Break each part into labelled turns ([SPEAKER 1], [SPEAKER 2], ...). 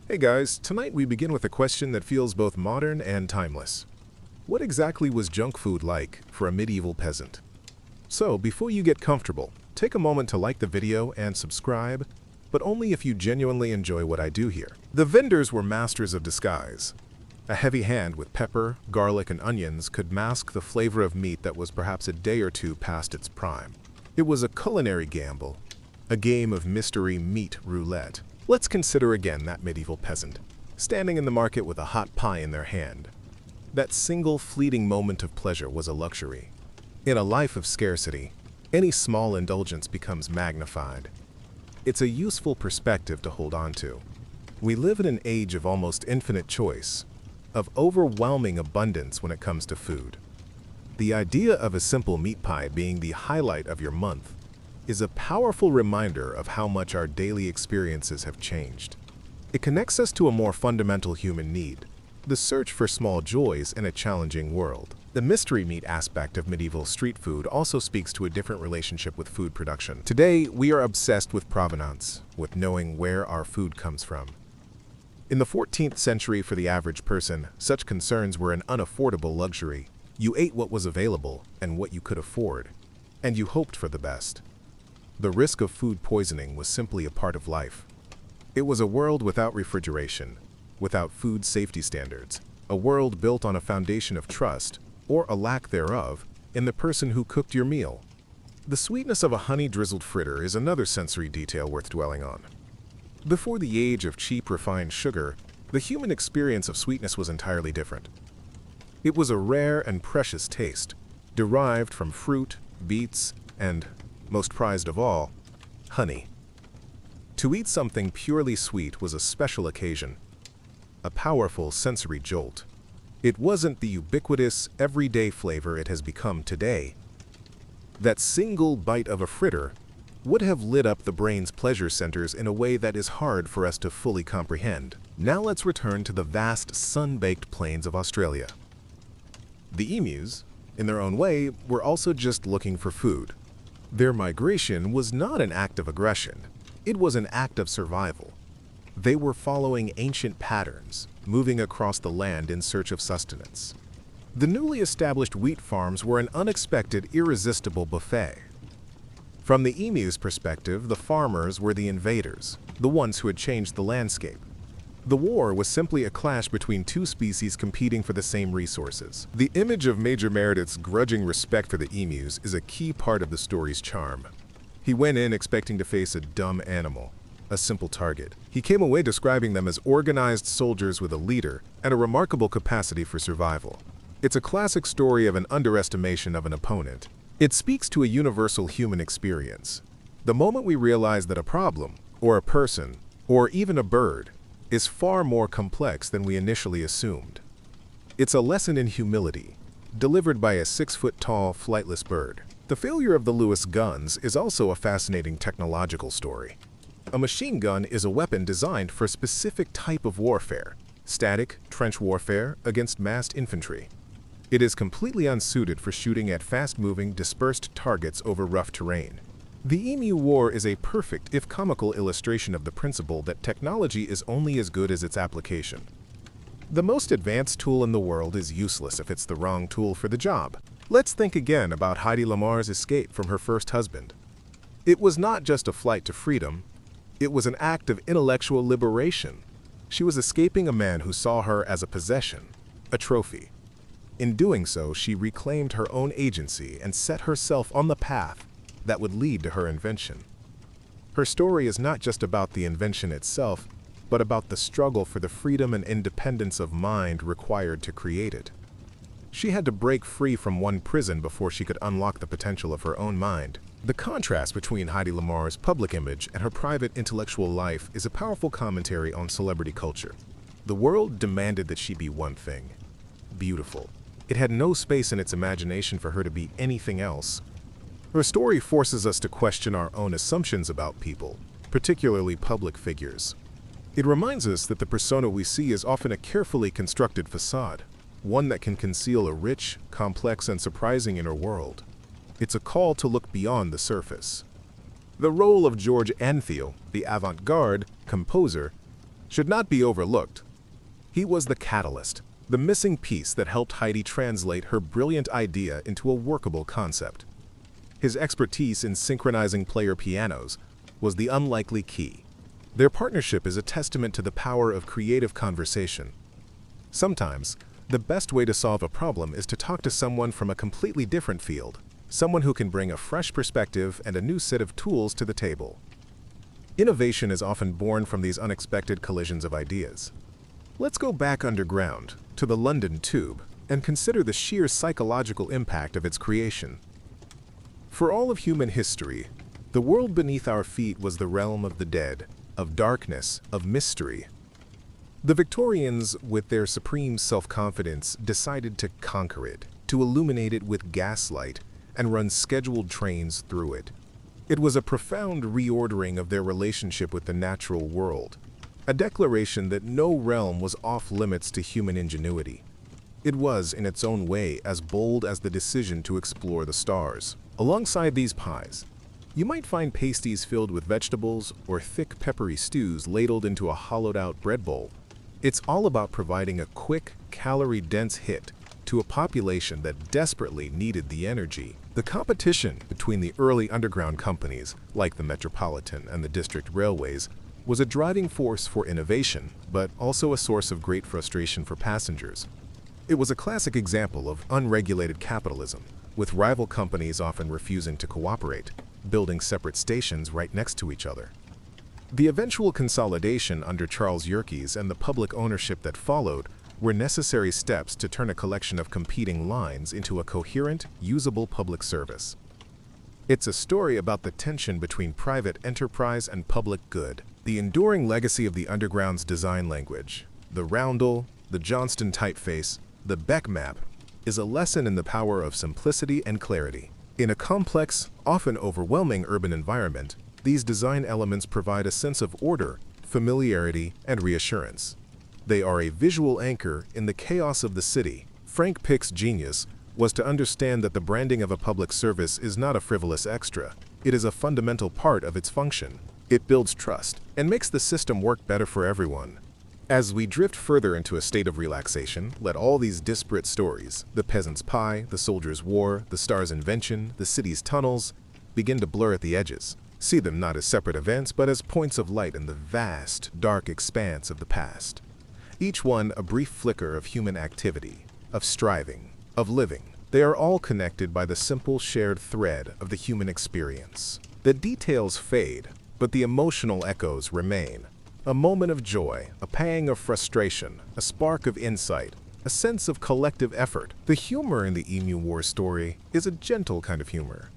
[SPEAKER 1] Hey guys, tonight we begin with a question that feels both modern and timeless. What exactly was junk food like for a medieval peasant? So, before you get comfortable, take a moment to like the video and subscribe, but only if you genuinely enjoy what I do here. The vendors were masters of disguise. A heavy hand with pepper, garlic, and onions could mask the flavor of meat that was perhaps a day or two past its prime. It was a culinary gamble, a game of mystery meat roulette. Let's consider again that medieval peasant, standing in the market with a hot pie in their hand. That single fleeting moment of pleasure was a luxury. In a life of scarcity, any small indulgence becomes magnified. It's a useful perspective to hold on to. We live in an age of almost infinite choice, of overwhelming abundance when it comes to food. The idea of a simple meat pie being the highlight of your month is a powerful reminder of how much our daily experiences have changed. It connects us to a more fundamental human need, the search for small joys in a challenging world. The mystery meat aspect of medieval street food also speaks to a different relationship with food production. Today, we are obsessed with provenance, with knowing where our food comes from. In the 14th century, for the average person, such concerns were an unaffordable luxury. You ate what was available and what you could afford, and you hoped for the best. The risk of food poisoning was simply a part of life. It was a world without refrigeration, without food safety standards, a world built on a foundation of trust, or a lack thereof, in the person who cooked your meal. The sweetness of a honey-drizzled fritter is another sensory detail worth dwelling on. Before the age of cheap refined sugar, the human experience of sweetness was entirely different. It was a rare and precious taste, derived from fruit, beets, and, most prized of all, honey. To eat something purely sweet was a special occasion, a powerful sensory jolt. It wasn't the ubiquitous, everyday flavor it has become today. That single bite of a fritter would have lit up the brain's pleasure centers in a way that is hard for us to fully comprehend. Now let's return to the vast, sun-baked plains of Australia. The emus, in their own way, were also just looking for food. Their migration was not an act of aggression. It was an act of survival. They were following ancient patterns, moving across the land in search of sustenance. The newly established wheat farms were an unexpected, irresistible buffet. From the emu's perspective, the farmers were the invaders, the ones who had changed the landscape. The war was simply a clash between two species competing for the same resources. The image of Major Meredith's grudging respect for the emus is a key part of the story's charm. He went in expecting to face a dumb animal, a simple target. He came away describing them as organized soldiers with a leader and a remarkable capacity for survival. It's a classic story of an underestimation of an opponent. It speaks to a universal human experience. The moment we realize that a problem, or a person, or even a bird, is far more complex than we initially assumed. It's a lesson in humility, delivered by a 6-foot-tall, flightless bird. The failure of the Lewis guns is also a fascinating technological story. A machine gun is a weapon designed for a specific type of warfare, static, trench warfare against massed infantry. It is completely unsuited for shooting at fast-moving, dispersed targets over rough terrain. The Emu War is a perfect, if comical, illustration of the principle that technology is only as good as its application. The most advanced tool in the world is useless if it's the wrong tool for the job. Let's think again about Heidi Lamar's escape from her first husband. It was not just a flight to freedom, it was an act of intellectual liberation. She was escaping a man who saw her as a possession, a trophy. In doing so, she reclaimed her own agency and set herself on the path that would lead to her invention. Her story is not just about the invention itself, but about the struggle for the freedom and independence of mind required to create it. She had to break free from one prison before she could unlock the potential of her own mind. The contrast between Heidi Lamar's public image and her private intellectual life is a powerful commentary on celebrity culture. The world demanded that she be one thing: beautiful. It had no space in its imagination for her to be anything else. Her story forces us to question our own assumptions about people, particularly public figures. It reminds us that the persona we see is often a carefully constructed facade, one that can conceal a rich, complex, and surprising inner world. It's a call to look beyond the surface. The role of George Antheil, the avant-garde composer, should not be overlooked. He was the catalyst, the missing piece that helped Heidi translate her brilliant idea into a workable concept. His expertise in synchronizing player pianos was the unlikely key. Their partnership is a testament to the power of creative conversation. Sometimes, the best way to solve a problem is to talk to someone from a completely different field, someone who can bring a fresh perspective and a new set of tools to the table. Innovation is often born from these unexpected collisions of ideas. Let's go back underground, to the London Tube, and consider the sheer psychological impact of its creation. For all of human history, the world beneath our feet was the realm of the dead, of darkness, of mystery. The Victorians, with their supreme self-confidence, decided to conquer it, to illuminate it with gaslight, and run scheduled trains through it. It was a profound reordering of their relationship with the natural world, a declaration that no realm was off-limits to human ingenuity. It was, in its own way, as bold as the decision to explore the stars. Alongside these pies, you might find pasties filled with vegetables or thick peppery stews ladled into a hollowed-out bread bowl. It's all about providing a quick, calorie-dense hit to a population that desperately needed the energy. The competition between the early underground companies, like the Metropolitan and the District Railways, was a driving force for innovation, but also a source of great frustration for passengers. It was a classic example of unregulated capitalism, with rival companies often refusing to cooperate, building separate stations right next to each other. The eventual consolidation under Charles Yerkes and the public ownership that followed were necessary steps to turn a collection of competing lines into a coherent, usable public service. It's a story about the tension between private enterprise and public good, the enduring legacy of the Underground's design language. The roundel, the Johnston typeface, the Beck map, is a lesson in the power of simplicity and clarity. In a complex, often overwhelming urban environment, these design elements provide a sense of order, familiarity, and reassurance. They are a visual anchor in the chaos of the city. Frank Pick's genius was to understand that the branding of a public service is not a frivolous extra. It is a fundamental part of its function. It builds trust and makes the system work better for everyone. As we drift further into a state of relaxation, let all these disparate stories, the peasant's pie, the soldier's war, the star's invention, the city's tunnels, begin to blur at the edges. See them not as separate events, but as points of light in the vast, dark expanse of the past. Each one a brief flicker of human activity, of striving, of living. They are all connected by the simple shared thread of the human experience. The details fade, but the emotional echoes remain. A moment of joy, a pang of frustration, a spark of insight, a sense of collective effort. The humor in the Emu War story is a gentle kind of humor.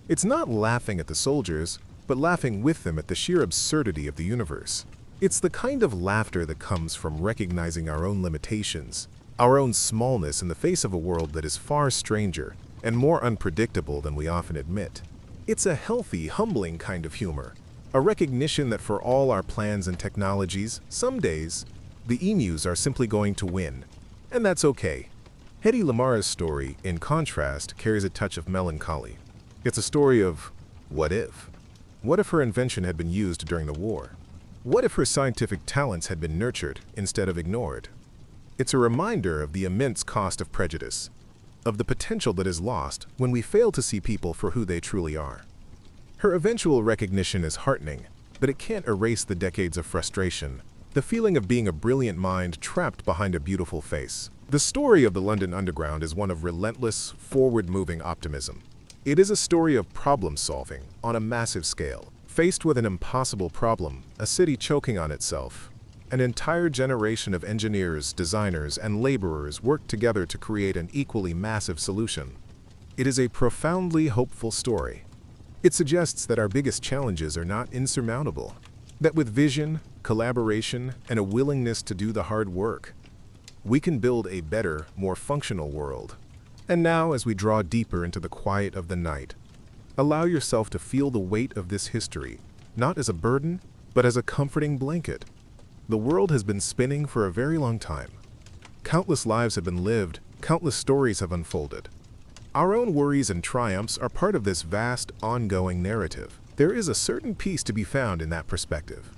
[SPEAKER 1] It's not laughing at the soldiers, but laughing with them at the sheer absurdity of the universe. It's the kind of laughter that comes from recognizing our own limitations, our own smallness in the face of a world that is far stranger and more unpredictable than we often admit. It's a healthy, humbling kind of humor, a recognition that for all our plans and technologies, some days, the emus are simply going to win. And that's okay. Hedy Lamar's story, in contrast, carries a touch of melancholy. It's a story of what if? What if her invention had been used during the war? What if her scientific talents had been nurtured instead of ignored? It's a reminder of the immense cost of prejudice, of the potential that is lost when we fail to see people for who they truly are. Her eventual recognition is heartening, but it can't erase the decades of frustration, the feeling of being a brilliant mind trapped behind a beautiful face. The story of the London Underground is one of relentless, forward-moving optimism. It is a story of problem-solving on a massive scale. Faced with an impossible problem, a city choking on itself, an entire generation of engineers, designers, and laborers worked together to create an equally massive solution. It is a profoundly hopeful story. It suggests that our biggest challenges are not insurmountable, that with vision, collaboration, and a willingness to do the hard work, we can build a better, more functional world. And now, as we draw deeper into the quiet of the night, allow yourself to feel the weight of this history, not as a burden, but as a comforting blanket. The world has been spinning for a very long time. Countless lives have been lived, countless stories have unfolded. Our own worries and triumphs are part of this vast, ongoing narrative. There is a certain peace to be found in that perspective.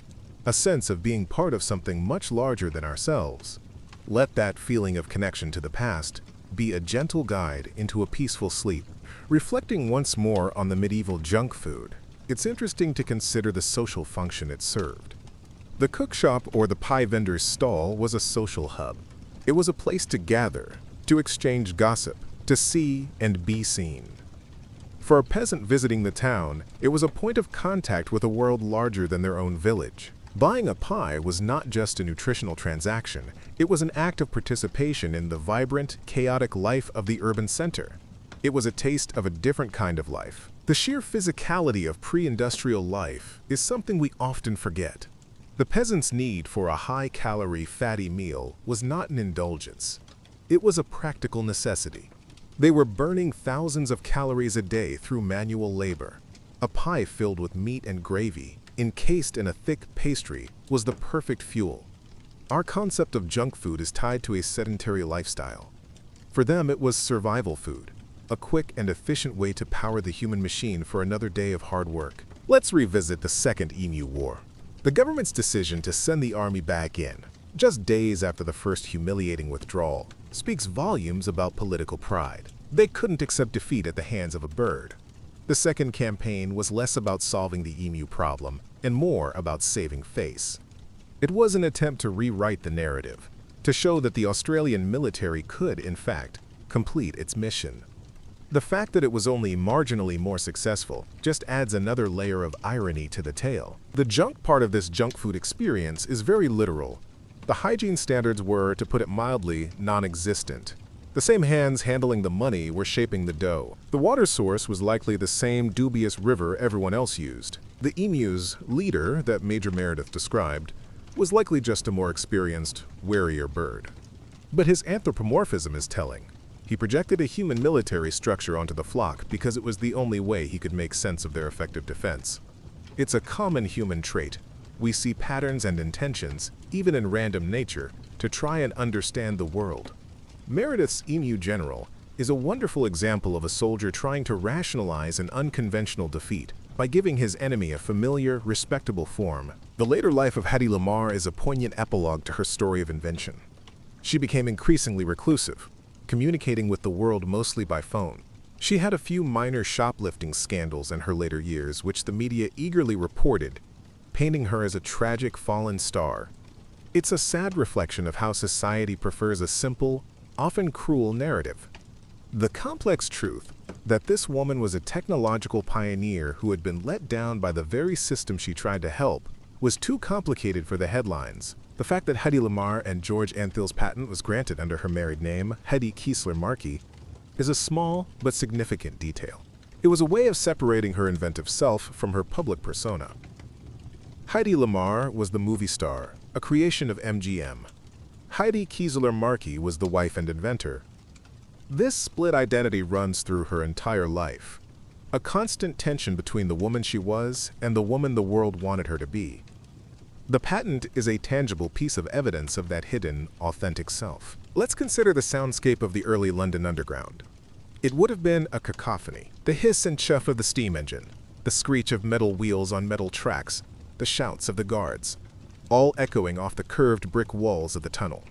[SPEAKER 1] a sense of being part of something much larger than ourselves. Let that feeling of connection to the past be a gentle guide into a peaceful sleep. Reflecting once more on the medieval junk food, it's interesting to consider the social function it served. The cookshop or the pie vendor's stall was a social hub. It was a place to gather, to exchange gossip, to see and be seen. For a peasant visiting the town, it was a point of contact with a world larger than their own village. Buying a pie was not just a nutritional transaction, it was an act of participation in the vibrant, chaotic life of the urban center. It was a taste of a different kind of life. The sheer physicality of pre-industrial life is something we often forget. The peasant's need for a high-calorie, fatty meal was not an indulgence. It was a practical necessity. They were burning thousands of calories a day through manual labor. A pie filled with meat and gravy, encased in a thick pastry, was the perfect fuel. Our concept of junk food is tied to a sedentary lifestyle. For them, it was survival food, a quick and efficient way to power the human machine for another day of hard work. Let's revisit the Second Emu War. The government's decision to send the army back in, just days after the first humiliating withdrawal, speaks volumes about political pride. They couldn't accept defeat at the hands of a bird. The second campaign was less about solving the emu problem and more about saving face. It was an attempt to rewrite the narrative, to show that the Australian military could, in fact, complete its mission. The fact that it was only marginally more successful just adds another layer of irony to the tale. The junk part of this junk food experience is very literal. The hygiene standards were, to put it mildly, non-existent. The same hands handling the money were shaping the dough. The water source was likely the same dubious river everyone else used. The emu's leader, that Major Meredith described, was likely just a more experienced, warier bird. But his anthropomorphism is telling. He projected a human military structure onto the flock because it was the only way he could make sense of their effective defense. It's a common human trait. We see patterns and intentions, even in random nature, to try and understand the world. Meredith's emu general is a wonderful example of a soldier trying to rationalize an unconventional defeat by giving his enemy a familiar, respectable form. The later life of Hedy Lamarr is a poignant epilogue to her story of invention. She became increasingly reclusive, communicating with the world mostly by phone. She had a few minor shoplifting scandals in her later years, which the media eagerly reported, painting her as a tragic fallen star. It's a sad reflection of how society prefers a simple, often cruel narrative. The complex truth that this woman was a technological pioneer who had been let down by the very system she tried to help was too complicated for the headlines. The fact that Hedy Lamarr and George Antheil's patent was granted under her married name, Hedy Keesler Markey, is a small but significant detail. It was a way of separating her inventive self from her public persona. Hedy Lamarr was the movie star, a creation of MGM. Hedy Keesler Markey was the wife and inventor. This split identity runs through her entire life, a constant tension between the woman she was and the woman the world wanted her to be. The patent is a tangible piece of evidence of that hidden, authentic self. Let's consider the soundscape of the early London Underground. It would have been a cacophony. The hiss and chuff of the steam engine, the screech of metal wheels on metal tracks, the shouts of the guards, all echoing off the curved brick walls of the tunnel.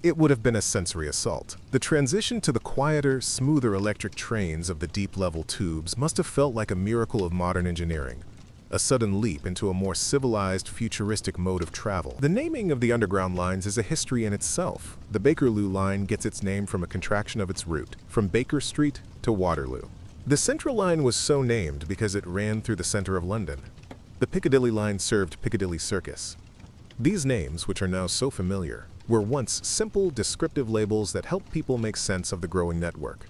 [SPEAKER 1] It would have been a sensory assault. The transition to the quieter, smoother electric trains of the deep-level tubes must have felt like a miracle of modern engineering, a sudden leap into a more civilized, futuristic mode of travel. The naming of the underground lines is a history in itself. The Bakerloo line gets its name from a contraction of its route, from Baker Street to Waterloo. The Central Line was so named because it ran through the center of London. The Piccadilly line served Piccadilly Circus. These names, which are now so familiar, were once simple, descriptive labels that helped people make sense of the growing network.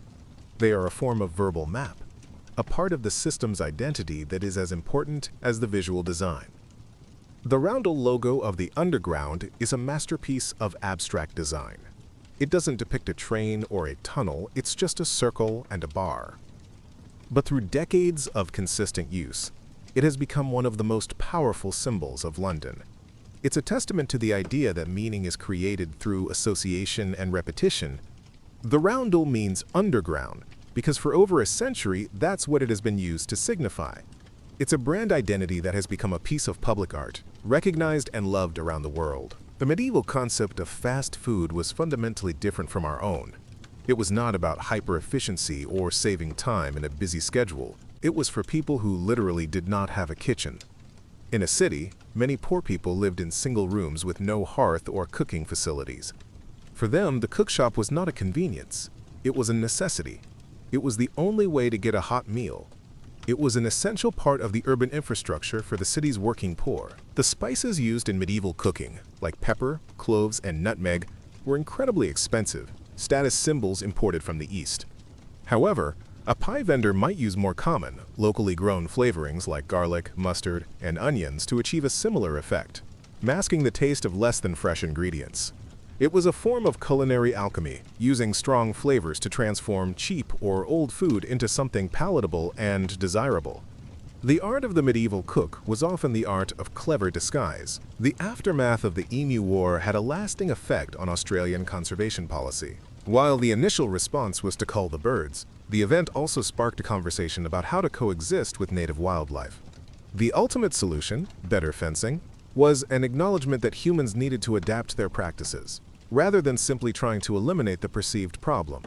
[SPEAKER 1] They are a form of verbal map, a part of the system's identity that is as important as the visual design. The roundel logo of the Underground is a masterpiece of abstract design. It doesn't depict a train or a tunnel, it's just a circle and a bar. But through decades of consistent use, it has become one of the most powerful symbols of London. It's a testament to the idea that meaning is created through association and repetition. The roundel means underground because for over a century, that's what it has been used to signify. It's a brand identity that has become a piece of public art, recognized and loved around the world. The medieval concept of fast food was fundamentally different from our own. It was not about hyper-efficiency or saving time in a busy schedule. It was for people who literally did not have a kitchen. In a city, many poor people lived in single rooms with no hearth or cooking facilities. For them, the cookshop was not a convenience. It was a necessity. It was the only way to get a hot meal. It was an essential part of the urban infrastructure for the city's working poor. The spices used in medieval cooking, like pepper, cloves, and nutmeg, were incredibly expensive, status symbols imported from the East. However, a pie vendor might use more common, locally grown flavorings like garlic, mustard, and onions to achieve a similar effect, masking the taste of less than fresh ingredients. It was a form of culinary alchemy, using strong flavors to transform cheap or old food into something palatable and desirable. The art of the medieval cook was often the art of clever disguise. The aftermath of the Emu War had a lasting effect on Australian conservation policy. While the initial response was to cull the birds, the event also sparked a conversation about how to coexist with native wildlife. The ultimate solution, better fencing, was an acknowledgement that humans needed to adapt their practices, rather than simply trying to eliminate the perceived problem.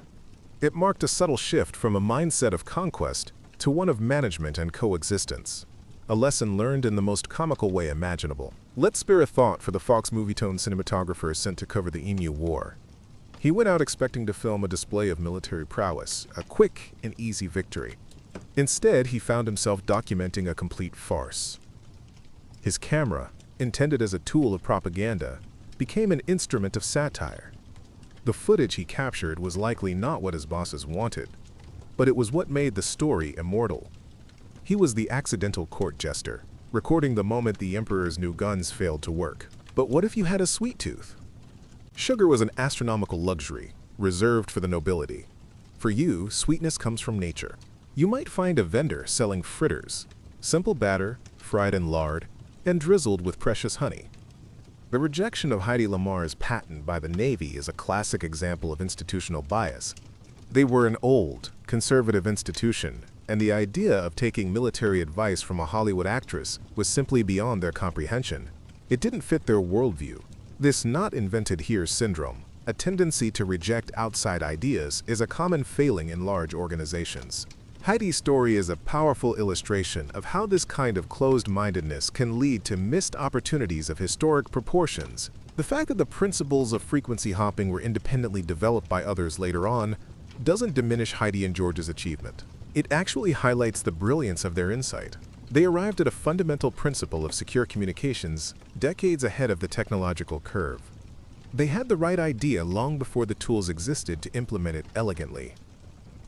[SPEAKER 1] It marked a subtle shift from a mindset of conquest to one of management and coexistence, a lesson learned in the most comical way imaginable. Let's spare a thought for the Fox Movietone cinematographer sent to cover the Emu War. He went out expecting to film a display of military prowess, a quick and easy victory. Instead, he found himself documenting a complete farce. His camera, intended as a tool of propaganda, became an instrument of satire. The footage he captured was likely not what his bosses wanted, but it was what made the story immortal. He was the accidental court jester, recording the moment the emperor's new guns failed to work. But what if you had a sweet tooth? Sugar was an astronomical luxury, reserved for the nobility. For you, sweetness comes from nature. You might find a vendor selling fritters, simple batter, fried in lard, and drizzled with precious honey. The rejection of Heidi Lamar's patent by the Navy is a classic example of institutional bias. They were an old, conservative institution, and the idea of taking military advice from a Hollywood actress was simply beyond their comprehension. It didn't fit their worldview. This not invented here syndrome, a tendency to reject outside ideas, is a common failing in large organizations. Heidi's story is a powerful illustration of how this kind of closed-mindedness can lead to missed opportunities of historic proportions. The fact that the principles of frequency hopping were independently developed by others later on doesn't diminish Heidi and George's achievement. It actually highlights the brilliance of their insight. They arrived at a fundamental principle of secure communications decades ahead of the technological curve. They had the right idea long before the tools existed to implement it elegantly.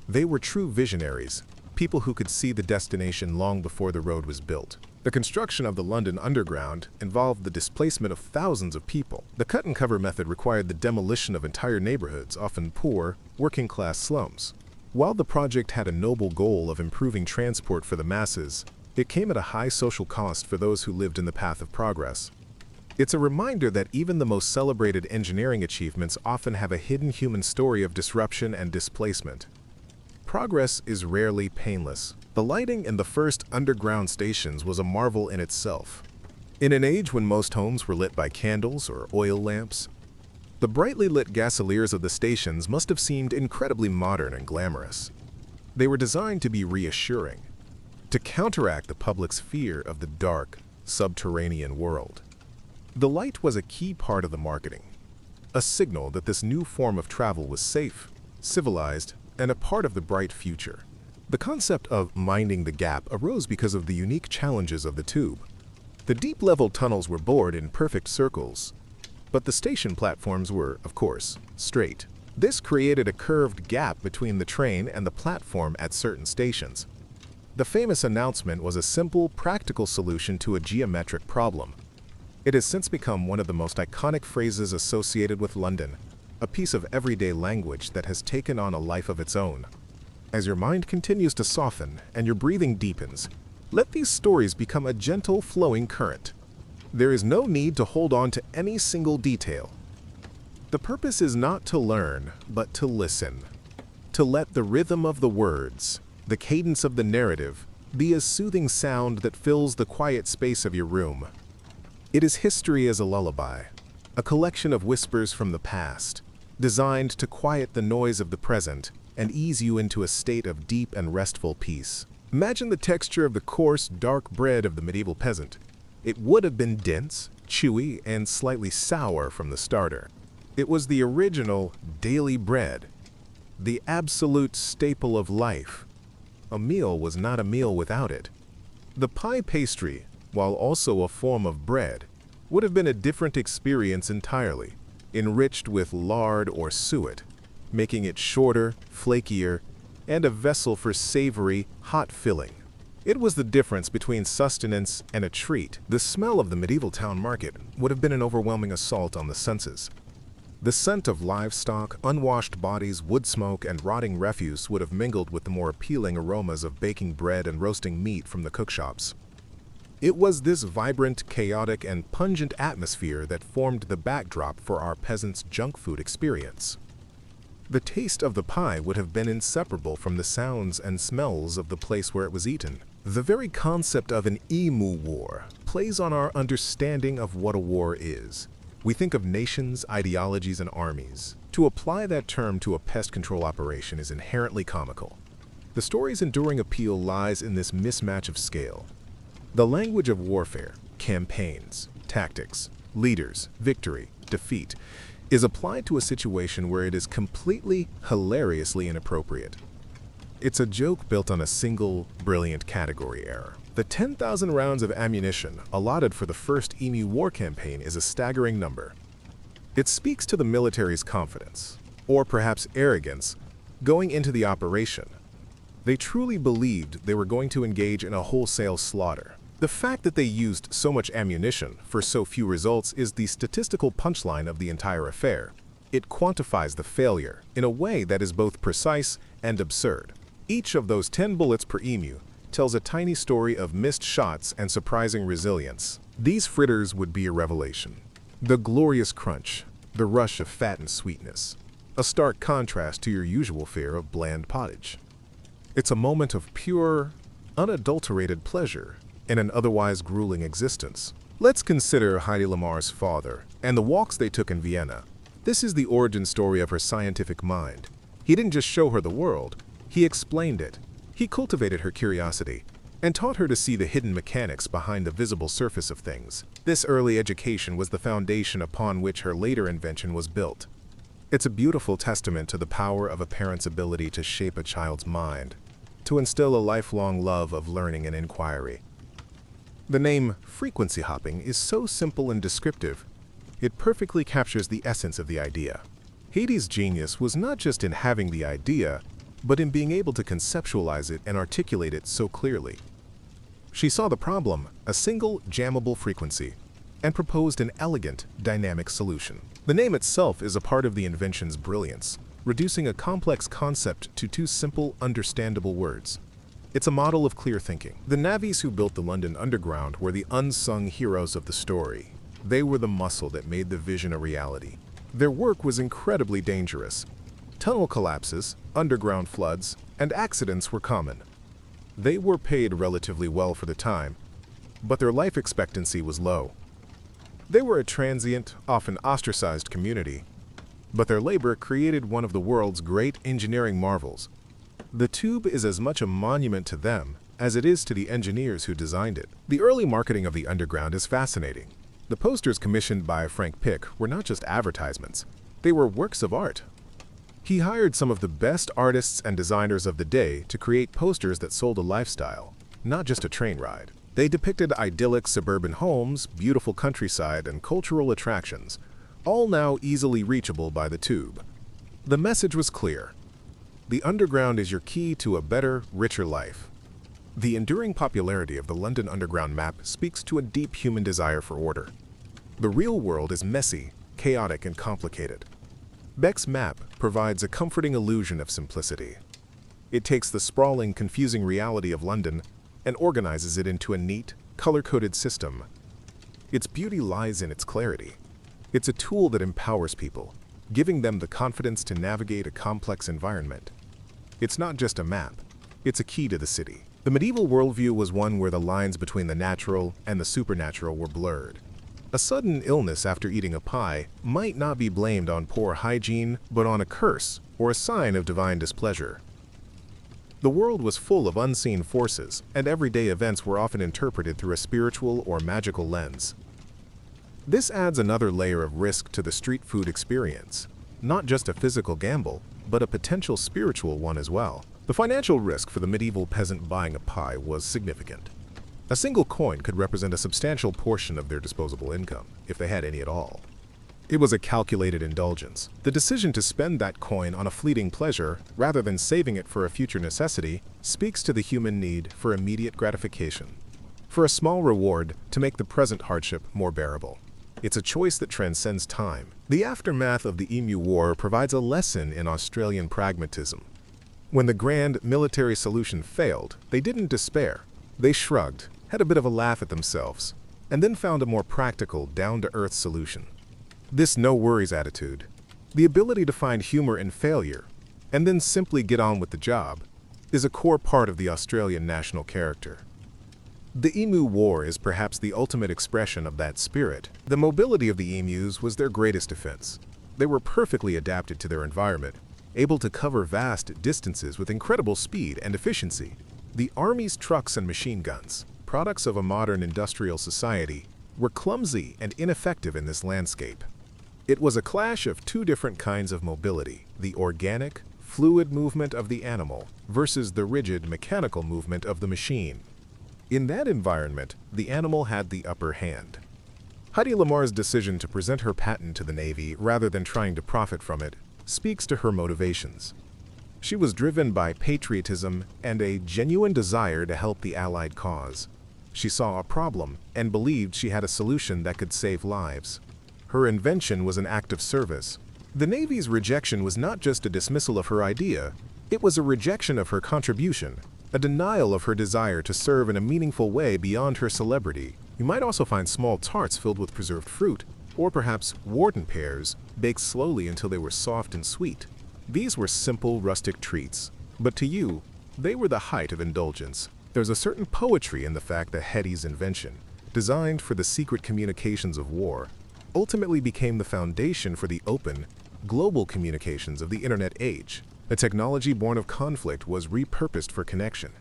[SPEAKER 1] They were true visionaries, people who could see the destination long before the road was built. The construction of the London Underground involved the displacement of thousands of people. The cut-and-cover method required the demolition of entire neighborhoods, often poor, working-class slums. While the project had a noble goal of improving transport for the masses, it came at a high social cost for those who lived in the path of progress. It's a reminder that even the most celebrated engineering achievements often have a hidden human story of disruption and displacement. Progress is rarely painless. The lighting in the first underground stations was a marvel in itself. In an age when most homes were lit by candles or oil lamps, the brightly lit gasoliers of the stations must have seemed incredibly modern and glamorous. They were designed to be reassuring, to counteract the public's fear of the dark, subterranean world. The light was a key part of the marketing, a signal that this new form of travel was safe, civilized, and a part of the bright future. The concept of minding the gap arose because of the unique challenges of the tube. The deep-level tunnels were bored in perfect circles, but the station platforms were, of course, straight. This created a curved gap between the train and the platform at certain stations. The famous announcement was a simple, practical solution to a geometric problem. It has since become one of the most iconic phrases associated with London, a piece of everyday language that has taken on a life of its own. As your mind continues to soften and your breathing deepens, let these stories become a gentle, flowing current. There is no need to hold on to any single detail. The purpose is not to learn, but to listen. To let the rhythm of the words, the cadence of the narrative, be a soothing sound that fills the quiet space of your room. It is history as a lullaby, a collection of whispers from the past, designed to quiet the noise of the present and ease you into a state of deep and restful peace. Imagine the texture of the coarse, dark bread of the medieval peasant. It would have been dense, chewy, and slightly sour from the starter. It was the original daily bread, the absolute staple of life. A meal was not a meal without it. The pie pastry, while also a form of bread, would have been a different experience entirely, enriched with lard or suet, making it shorter, flakier, and a vessel for savory, hot filling. It was the difference between sustenance and a treat. The smell of the medieval town market would have been an overwhelming assault on the senses. The scent of livestock, unwashed bodies, wood smoke, and rotting refuse would have mingled with the more appealing aromas of baking bread and roasting meat from the cookshops. It was this vibrant, chaotic, and pungent atmosphere that formed the backdrop for our peasants' junk food experience. The taste of the pie would have been inseparable from the sounds and smells of the place where it was eaten. The very concept of an emu war plays on our understanding of what a war is. We think of nations, ideologies, and armies. To apply that term to a pest control operation is inherently comical. The story's enduring appeal lies in this mismatch of scale. The language of warfare, campaigns, tactics, leaders, victory, defeat, is applied to a situation where it is completely, hilariously inappropriate. It's a joke built on a single, brilliant category error. The 10,000 rounds of ammunition allotted for the first Emu War campaign is a staggering number. It speaks to the military's confidence, or perhaps arrogance, going into the operation. They truly believed they were going to engage in a wholesale slaughter. The fact that they used so much ammunition for so few results is the statistical punchline of the entire affair. It quantifies the failure in a way that is both precise and absurd. Each of those 10 bullets per emu tells a tiny story of missed shots and surprising resilience. These fritters would be a revelation. The glorious crunch, the rush of fat and sweetness, a stark contrast to your usual fare of bland pottage. It's a moment of pure, unadulterated pleasure in an otherwise grueling existence. Let's consider Heidi Lamar's father and the walks they took in Vienna. This is the origin story of her scientific mind. He didn't just show her the world, he explained it. He cultivated her curiosity and taught her to see the hidden mechanics behind the visible surface of things. This early education was the foundation upon which her later invention was built. It's a beautiful testament to the power of a parent's ability to shape a child's mind, to instill a lifelong love of learning and inquiry. The name frequency hopping is so simple and descriptive, it perfectly captures the essence of the idea. Heidi's genius was not just in having the idea, but in being able to conceptualize it and articulate it so clearly. She saw the problem, a single jammable frequency, and proposed an elegant, dynamic solution. The name itself is a part of the invention's brilliance, reducing a complex concept to two simple, understandable words. It's a model of clear thinking. The navvies who built the London Underground were the unsung heroes of the story. They were the muscle that made the vision a reality. Their work was incredibly dangerous. Tunnel collapses, underground floods, and accidents were common. They were paid relatively well for the time, but their life expectancy was low. They were a transient, often ostracized community, but their labor created one of the world's great engineering marvels. The tube is as much a monument to them as it is to the engineers who designed it. The early marketing of the underground is fascinating. The posters commissioned by Frank Pick were not just advertisements, they were works of art. He hired some of the best artists and designers of the day to create posters that sold a lifestyle, not just a train ride. They depicted idyllic suburban homes, beautiful countryside, and cultural attractions, all now easily reachable by the tube. The message was clear. The underground is your key to a better, richer life. The enduring popularity of the London Underground map speaks to a deep human desire for order. The real world is messy, chaotic, and complicated. Beck's map provides a comforting illusion of simplicity. It takes the sprawling, confusing reality of London and organizes it into a neat, color-coded system. Its beauty lies in its clarity. It's a tool that empowers people, giving them the confidence to navigate a complex environment. It's not just a map, it's a key to the city. The medieval worldview was one where the lines between the natural and the supernatural were blurred. A sudden illness after eating a pie might not be blamed on poor hygiene, but on a curse or a sign of divine displeasure. The world was full of unseen forces, and everyday events were often interpreted through a spiritual or magical lens. This adds another layer of risk to the street food experience, not just a physical gamble, but a potential spiritual one as well. The financial risk for the medieval peasant buying a pie was significant. A single coin could represent a substantial portion of their disposable income, if they had any at all. It was a calculated indulgence. The decision to spend that coin on a fleeting pleasure, rather than saving it for a future necessity, speaks to the human need for immediate gratification, for a small reward to make the present hardship more bearable. It's a choice that transcends time. The aftermath of the Emu War provides a lesson in Australian pragmatism. When the grand military solution failed, they didn't despair. They shrugged, had a bit of a laugh at themselves, and then found a more practical, down-to-earth solution. This no-worries attitude, the ability to find humor in failure, and then simply get on with the job, is a core part of the Australian national character. The Emu War is perhaps the ultimate expression of that spirit. The mobility of the emus was their greatest defense. They were perfectly adapted to their environment, able to cover vast distances with incredible speed and efficiency. The army's trucks and machine guns, products of a modern industrial society, were clumsy and ineffective in this landscape. It was a clash of two different kinds of mobility, the organic, fluid movement of the animal versus the rigid, mechanical movement of the machine. In that environment, the animal had the upper hand. Heidi Lamar's decision to present her patent to the Navy rather than trying to profit from it speaks to her motivations. She was driven by patriotism and a genuine desire to help the Allied cause. She saw a problem and believed she had a solution that could save lives. Her invention was an act of service. The Navy's rejection was not just a dismissal of her idea, it was a rejection of her contribution, a denial of her desire to serve in a meaningful way beyond her celebrity. You might also find small tarts filled with preserved fruit, or perhaps wharton pears baked slowly until they were soft and sweet. These were simple, rustic treats, but to you, they were the height of indulgence. There's a certain poetry in the fact that Hetty's invention, designed for the secret communications of war, ultimately became the foundation for the open, global communications of the internet age. A technology born of conflict was repurposed for connection.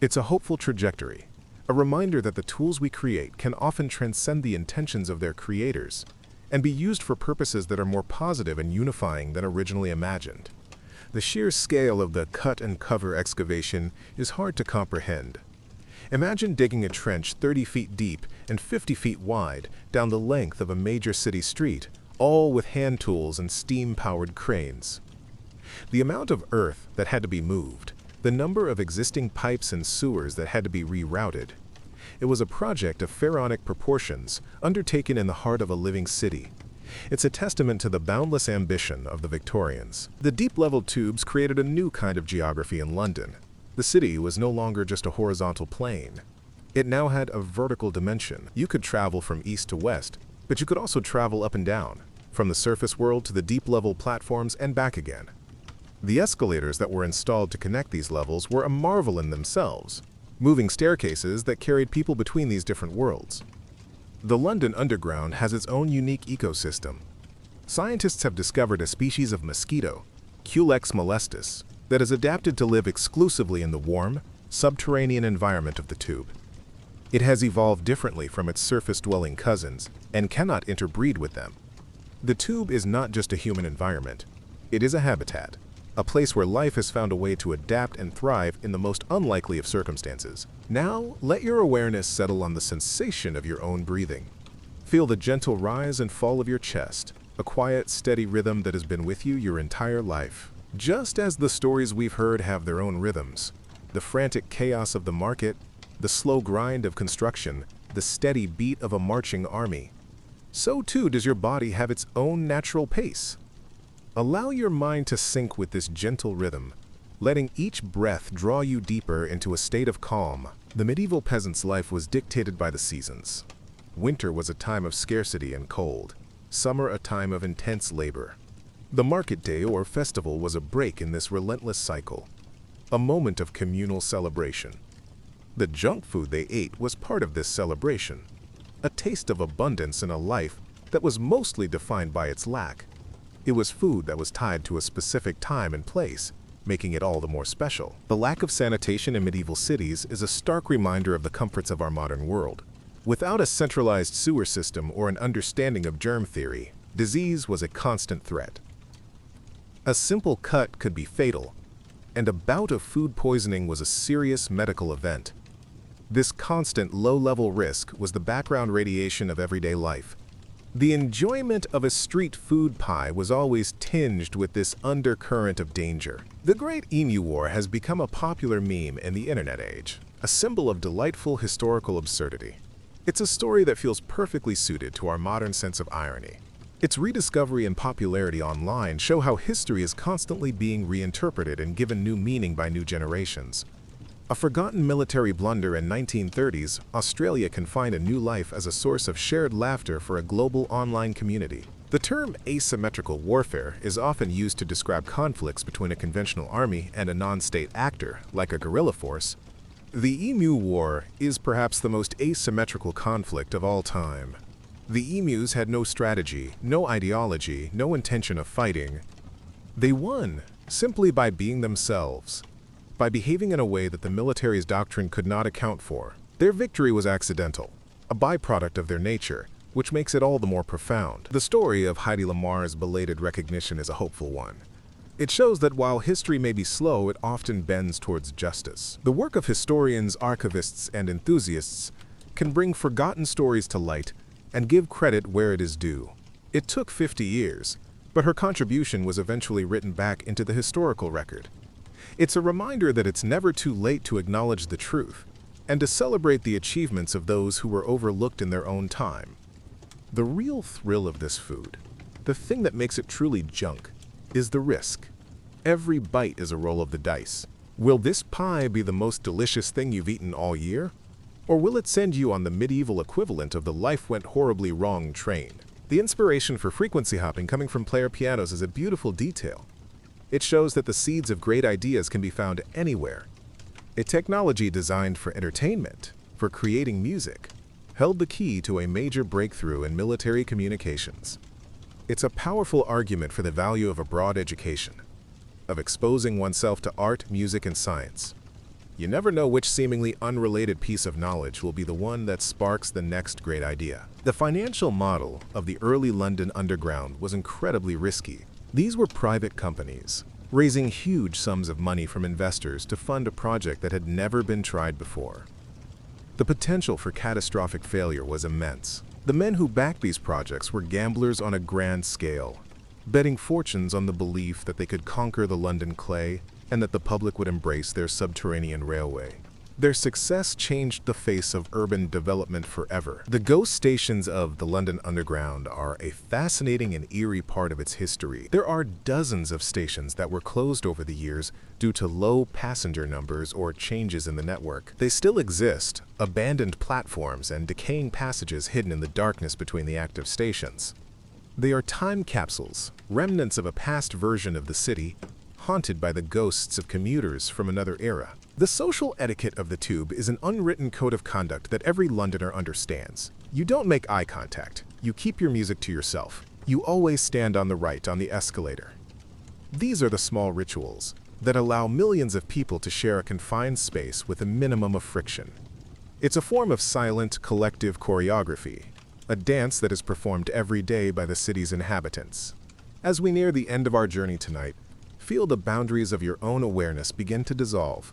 [SPEAKER 1] It's a hopeful trajectory, a reminder that the tools we create can often transcend the intentions of their creators and be used for purposes that are more positive and unifying than originally imagined. The sheer scale of the cut and cover excavation is hard to comprehend. Imagine digging a trench 30 feet deep and 50 feet wide down the length of a major city street, all with hand tools and steam-powered cranes. The amount of earth that had to be moved, the number of existing pipes and sewers that had to be rerouted. It was a project of pharaonic proportions, undertaken in the heart of a living city. It's a testament to the boundless ambition of the Victorians. The deep-level tubes created a new kind of geography in London. The city was no longer just a horizontal plane. It now had a vertical dimension. You could travel from east to west, but you could also travel up and down, from the surface world to the deep-level platforms and back again. The escalators that were installed to connect these levels were a marvel in themselves, moving staircases that carried people between these different worlds. The London Underground has its own unique ecosystem. Scientists have discovered a species of mosquito, Culex molestus, that is adapted to live exclusively in the warm, subterranean environment of the tube. It has evolved differently from its surface-dwelling cousins and cannot interbreed with them. The tube is not just a human environment. It is a habitat, a place where life has found a way to adapt and thrive in the most unlikely of circumstances. Now, let your awareness settle on the sensation of your own breathing. Feel the gentle rise and fall of your chest, a quiet, steady rhythm that has been with you your entire life. Just as the stories we've heard have their own rhythms, the frantic chaos of the market, the slow grind of construction, the steady beat of a marching army, so too does your body have its own natural pace. Allow your mind to sync with this gentle rhythm, letting each breath draw you deeper into a state of calm. The medieval peasant's life was dictated by the seasons. Winter was a time of scarcity and cold, summer a time of intense labor. The market day or festival was a break in this relentless cycle, a moment of communal celebration. The junk food they ate was part of this celebration. a taste of abundance in a life that was mostly defined by its lack. It was food that was tied to a specific time and place, making it all the more special. The lack of sanitation in medieval cities is a stark reminder of the comforts of our modern world. Without a centralized sewer system or an understanding of germ theory, disease was a constant threat. A simple cut could be fatal, and a bout of food poisoning was a serious medical event. This constant low-level risk was the background radiation of everyday life. The enjoyment of a street food pie was always tinged with this undercurrent of danger. The Great Emu War has become a popular meme in the internet age, a symbol of delightful historical absurdity. It's a story that feels perfectly suited to our modern sense of irony. Its rediscovery and popularity online show how history is constantly being reinterpreted and given new meaning by new generations. A forgotten military blunder in 1930s, Australia can find a new life as a source of shared laughter for a global online community. The term asymmetrical warfare is often used to describe conflicts between a conventional army and a non-state actor, like a guerrilla force. The Emu War is perhaps the most asymmetrical conflict of all time. The emus had no strategy, no ideology, no intention of fighting. They won simply by being themselves, by behaving in a way that the military's doctrine could not account for. Their victory was accidental, a byproduct of their nature, which makes it all the more profound. The story of Heidi Lamar's belated recognition is a hopeful one. It shows that while history may be slow, it often bends towards justice. The work of historians, archivists, and enthusiasts can bring forgotten stories to light and give credit where it is due. It took 50 years, but her contribution was eventually written back into the historical record. It's a reminder that it's never too late to acknowledge the truth and to celebrate the achievements of those who were overlooked in their own time. The real thrill of this food, the thing that makes it truly junk, is the risk. Every bite is a roll of the dice. Will this pie be the most delicious thing you've eaten all year? Or will it send you on the medieval equivalent of the life went horribly wrong train? The inspiration for frequency hopping coming from player pianos is a beautiful detail. It shows that the seeds of great ideas can be found anywhere. A technology designed for entertainment, for creating music, held the key to a major breakthrough in military communications. It's a powerful argument for the value of a broad education, of exposing oneself to art, music, and science. You never know which seemingly unrelated piece of knowledge will be the one that sparks the next great idea. The financial model of the early London Underground was incredibly risky. These were private companies, raising huge sums of money from investors to fund a project that had never been tried before. The potential for catastrophic failure was immense. The men who backed these projects were gamblers on a grand scale, betting fortunes on the belief that they could conquer the London clay and that the public would embrace their subterranean railway. Their success changed the face of urban development forever. The ghost stations of the London Underground are a fascinating and eerie part of its history. There are dozens of stations that were closed over the years due to low passenger numbers or changes in the network. They still exist, abandoned platforms and decaying passages hidden in the darkness between the active stations. They are time capsules, remnants of a past version of the city, haunted by the ghosts of commuters from another era. The social etiquette of the tube is an unwritten code of conduct that every Londoner understands. You don't make eye contact. You keep your music to yourself. You always stand on the right on the escalator. These are the small rituals that allow millions of people to share a confined space with a minimum of friction. It's a form of silent, collective choreography, a dance that is performed every day by the city's inhabitants. As we near the end of our journey tonight, feel the boundaries of your own awareness begin to dissolve.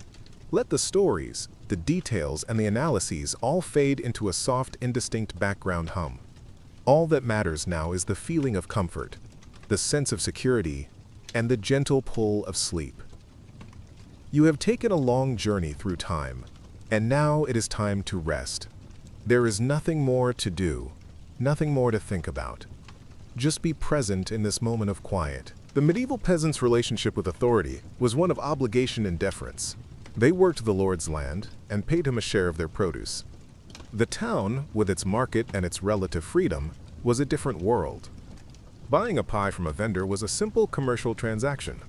[SPEAKER 1] Let the stories, the details, and the analyses all fade into a soft, indistinct background hum. All that matters now is the feeling of comfort, the sense of security, and the gentle pull of sleep. You have taken a long journey through time, and now it is time to rest. There is nothing more to do, nothing more to think about. Just be present in this moment of quiet. The medieval peasants' relationship with authority was one of obligation and deference. They worked the lord's land and paid him a share of their produce. The town, with its market and its relative freedom, was a different world. Buying a pie from a vendor was a simple commercial transaction,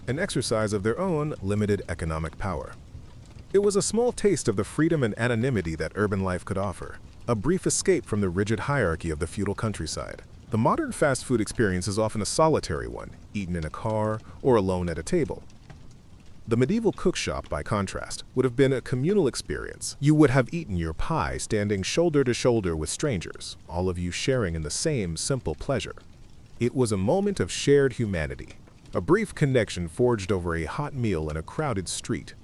[SPEAKER 1] an exercise of their own limited economic power. It was a small taste of the freedom and anonymity that urban life could offer. a brief escape from the rigid hierarchy of the feudal countryside. The modern fast food experience is often a solitary one, eaten in a car or alone at a table. The medieval cookshop, by contrast, would have been a communal experience. You would have eaten your pie standing shoulder to shoulder with strangers, all of you sharing in the same simple pleasure. It was a moment of shared humanity, a brief connection forged over a hot meal in a crowded street.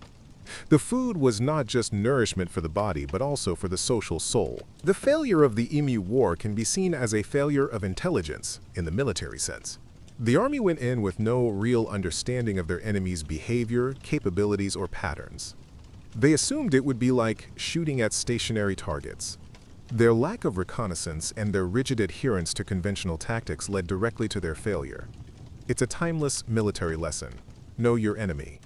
[SPEAKER 1] The food was not just nourishment for the body, but also for the social soul. The failure of the Emu War can be seen as a failure of intelligence in the military sense. The army went in with no real understanding of their enemy's behavior, capabilities, or patterns. They assumed it would be like shooting at stationary targets. Their lack of reconnaissance and their rigid adherence to conventional tactics led directly to their failure. It's a timeless military lesson. Know your enemy.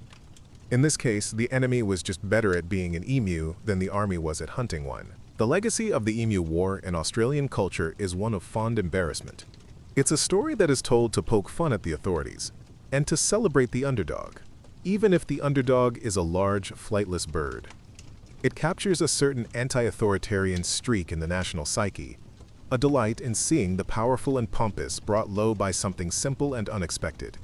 [SPEAKER 1] In this case, the enemy was just better at being an emu than the army was at hunting one. The legacy of the Emu War in Australian culture is one of fond embarrassment. It's a story that is told to poke fun at the authorities and to celebrate the underdog, even if the underdog is a large, flightless bird. It captures a certain anti-authoritarian streak in the national psyche, a delight in seeing the powerful and pompous brought low by something simple and unexpected.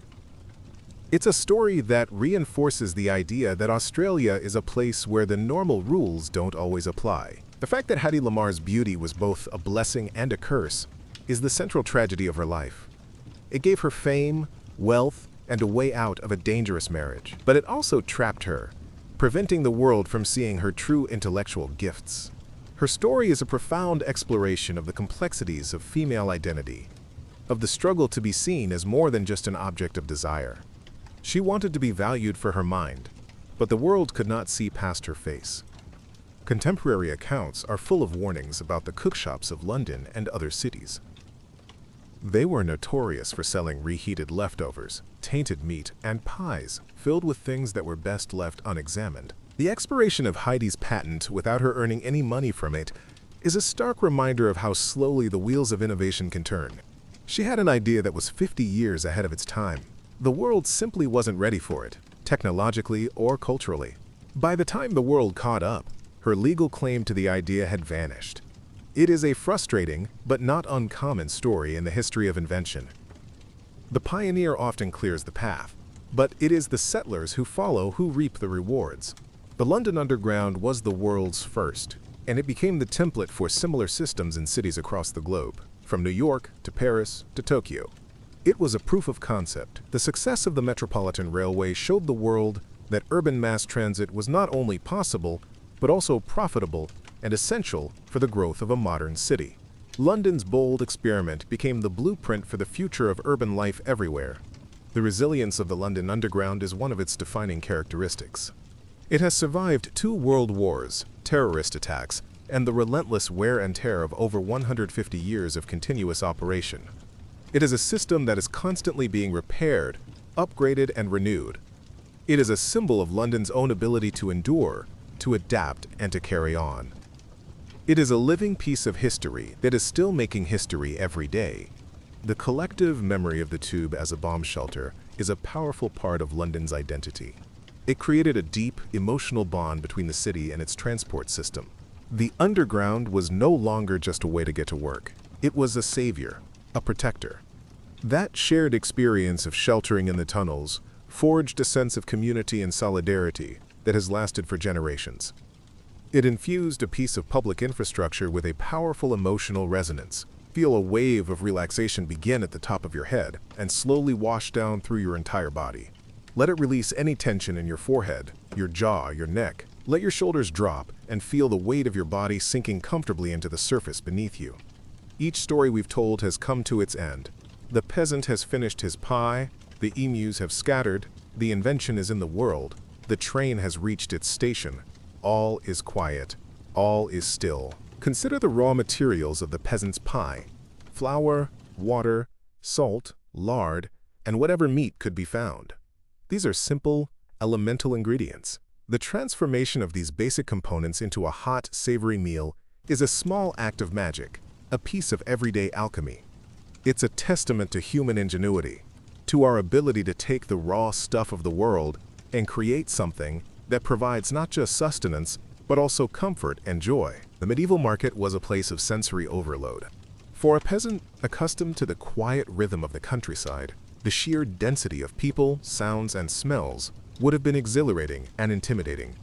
[SPEAKER 1] It's a story that reinforces the idea that Australia is a place where the normal rules don't always apply. The fact that Hattie Lamar's beauty was both a blessing and a curse is the central tragedy of her life. It gave her fame, wealth, and a way out of a dangerous marriage. But it also trapped her, preventing the world from seeing her true intellectual gifts. Her story is a profound exploration of the complexities of female identity, of the struggle to be seen as more than just an object of desire. She wanted to be valued for her mind, but the world could not see past her face. Contemporary accounts are full of warnings about the cookshops of London and other cities. They were notorious for selling reheated leftovers, tainted meat, and pies filled with things that were best left unexamined. The expiration of Heidi's patent without her earning any money from it is a stark reminder of how slowly the wheels of innovation can turn. She had an idea that was 50 years ahead of its time. The world simply wasn't ready for it, technologically or culturally. By the time the world caught up, her legal claim to the idea had vanished. It is a frustrating, but not uncommon story in the history of invention. The pioneer often clears the path, but it is the settlers who follow who reap the rewards. The London Underground was the world's first, and it became the template for similar systems in cities across the globe, from New York to Paris to Tokyo. It was a proof of concept. The success of the Metropolitan Railway showed the world that urban mass transit was not only possible, but also profitable and essential for the growth of a modern city. London's bold experiment became the blueprint for the future of urban life everywhere. The resilience of the London Underground is one of its defining characteristics. It has survived 2 world wars, terrorist attacks, and the relentless wear and tear of over 150 years of continuous operation. It is a system that is constantly being repaired, upgraded, and renewed. It is a symbol of London's own ability to endure, to adapt, and to carry on. It is a living piece of history that is still making history every day. The collective memory of the Tube as a bomb shelter is a powerful part of London's identity. It created a deep, emotional bond between the city and its transport system. The Underground was no longer just a way to get to work. It was a savior, a protector. That shared experience of sheltering in the tunnels forged a sense of community and solidarity that has lasted for generations. It infused a piece of public infrastructure with a powerful emotional resonance. Feel a wave of relaxation begin at the top of your head and slowly wash down through your entire body. Let it release any tension in your forehead, your jaw, your neck. Let your shoulders drop and feel the weight of your body sinking comfortably into the surface beneath you. Each story we've told has come to its end. The peasant has finished his pie, the emus have scattered, the invention is in the world, the train has reached its station. All is quiet, all is still. Consider the raw materials of the peasant's pie: flour, water, salt, lard, and whatever meat could be found. These are simple, elemental ingredients. The transformation of these basic components into a hot, savory meal is a small act of magic, a piece of everyday alchemy. It's a testament to human ingenuity, to our ability to take the raw stuff of the world and create something that provides not just sustenance, but also comfort and joy. The medieval market was a place of sensory overload. For a peasant accustomed to the quiet rhythm of the countryside, the sheer density of people, sounds, and smells would have been exhilarating and intimidating.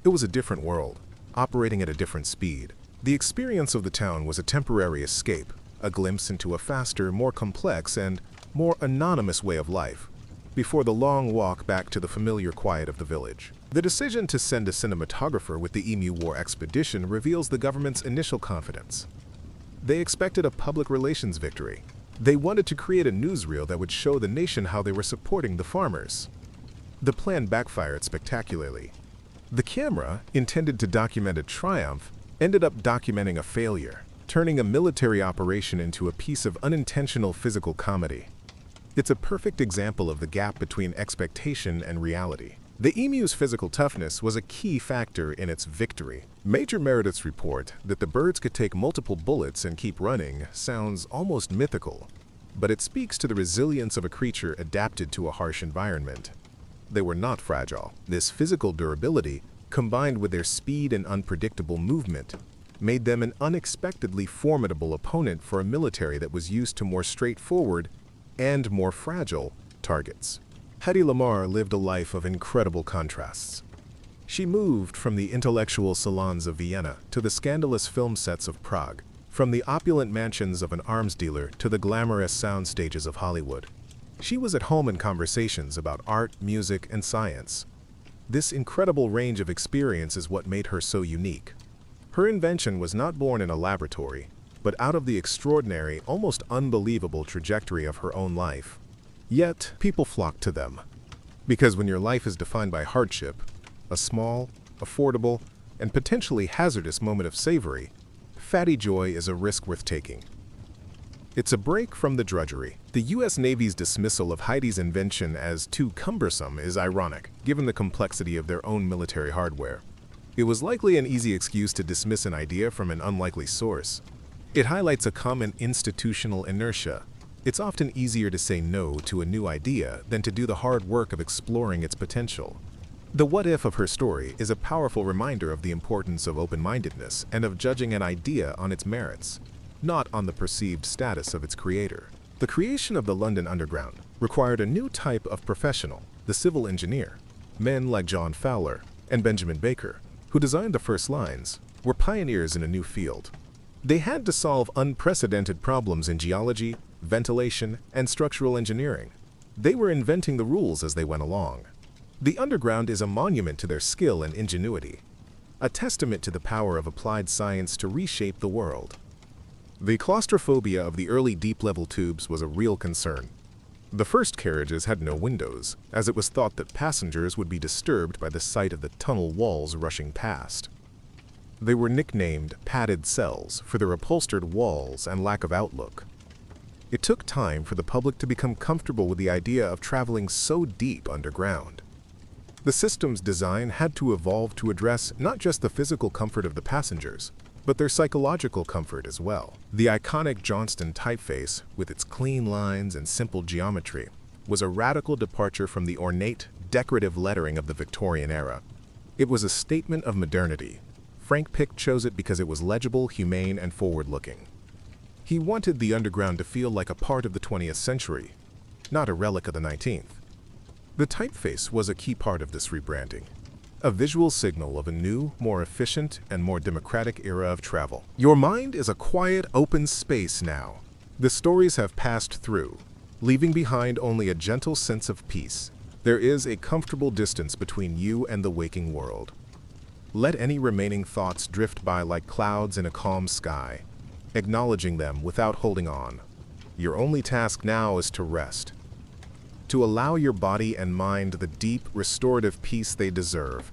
[SPEAKER 1] It was a different world, operating at a different speed. The experience of the town was a temporary escape, a glimpse into a faster, more complex, and more anonymous way of life, before the long walk back to the familiar quiet of the village. The decision to send a cinematographer with the Emu War expedition reveals the government's initial confidence. They expected a public relations victory. They wanted to create a newsreel that would show the nation how they were supporting the farmers. The plan backfired spectacularly. The camera, intended to document a triumph, ended up documenting a failure, turning a military operation into a piece of unintentional physical comedy. It's a perfect example of the gap between expectation and reality. The emu's physical toughness was a key factor in its victory. Major Meredith's report that the birds could take multiple bullets and keep running sounds almost mythical, but it speaks to the resilience of a creature adapted to a harsh environment. They were not fragile. This physical durability, combined with their speed and unpredictable movement, made them an unexpectedly formidable opponent for a military that was used to more straightforward and more fragile targets. Hedy Lamarr lived a life of incredible contrasts. She moved from the intellectual salons of Vienna to the scandalous film sets of Prague, from the opulent mansions of an arms dealer to the glamorous sound stages of Hollywood. She was at home in conversations about art, music, and science. This incredible range of experience is what made her so unique. Her invention was not born in a laboratory, but out of the extraordinary, almost unbelievable trajectory of her own life. Yet, people flock to them. Because when your life is defined by hardship, a small, affordable, and potentially hazardous moment of savory, fatty joy is a risk worth taking. It's a break from the drudgery. The U.S. Navy's dismissal of Hedy's invention as too cumbersome is ironic, given the complexity of their own military hardware. It was likely an easy excuse to dismiss an idea from an unlikely source. It highlights a common institutional inertia. It's often easier to say no to a new idea than to do the hard work of exploring its potential. The what-if of her story is a powerful reminder of the importance of open-mindedness and of judging an idea on its merits, not on the perceived status of its creator. The creation of the London Underground required a new type of professional, the civil engineer. Men like John Fowler and Benjamin Baker, who designed the first lines, were pioneers in a new field. They had to solve unprecedented problems in geology, ventilation, and structural engineering. They were inventing the rules as they went along. The underground is a monument to their skill and ingenuity, a testament to the power of applied science to reshape the world. The claustrophobia of the early deep-level tubes was a real concern. The first carriages had no windows, as it was thought that passengers would be disturbed by the sight of the tunnel walls rushing past. They were nicknamed padded cells for their upholstered walls and lack of outlook. It took time for the public to become comfortable with the idea of traveling so deep underground. The system's design had to evolve to address not just the physical comfort of the passengers, but their psychological comfort as well. The iconic Johnston typeface, with its clean lines and simple geometry, was a radical departure from the ornate, decorative lettering of the Victorian era. It was a statement of modernity. Frank Pick chose it because it was legible, humane, and forward-looking. He wanted the underground to feel like a part of the 20th century, not a relic of the 19th. The typeface was a key part of this rebranding, a visual signal of a new, more efficient, and more democratic era of travel. Your mind is a quiet, open space now. The stories have passed through, leaving behind only a gentle sense of peace. There is a comfortable distance between you and the waking world. Let any remaining thoughts drift by like clouds in a calm sky, acknowledging them without holding on. Your only task now is to rest, to allow your body and mind the deep, restorative peace they deserve.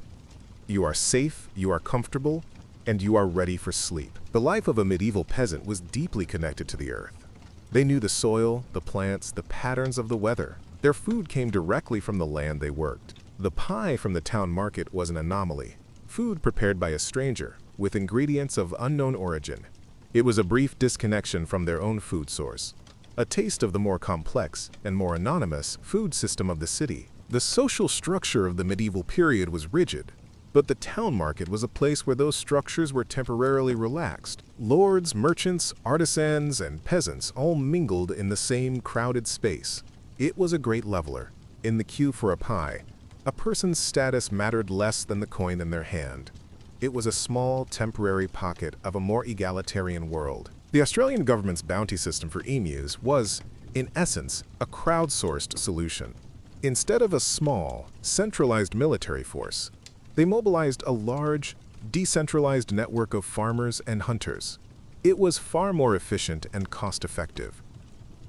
[SPEAKER 1] You are safe, you are comfortable, and you are ready for sleep. The life of a medieval peasant was deeply connected to the earth. They knew the soil, the plants, the patterns of the weather. Their food came directly from the land they worked. The pie from the town market was an anomaly, food prepared by a stranger, with ingredients of unknown origin. It was a brief disconnection from their own food source, a taste of the more complex and more anonymous food system of the city. The social structure of the medieval period was rigid. But the town market was a place where those structures were temporarily relaxed. Lords, merchants, artisans, and peasants all mingled in the same crowded space. It was a great leveler. In the queue for a pie, a person's status mattered less than the coin in their hand. It was a small, temporary pocket of a more egalitarian world. The Australian government's bounty system for emus was, in essence, a crowdsourced solution. Instead of a small, centralized military force, they mobilized a large, decentralized network of farmers and hunters. It was far more efficient and cost-effective.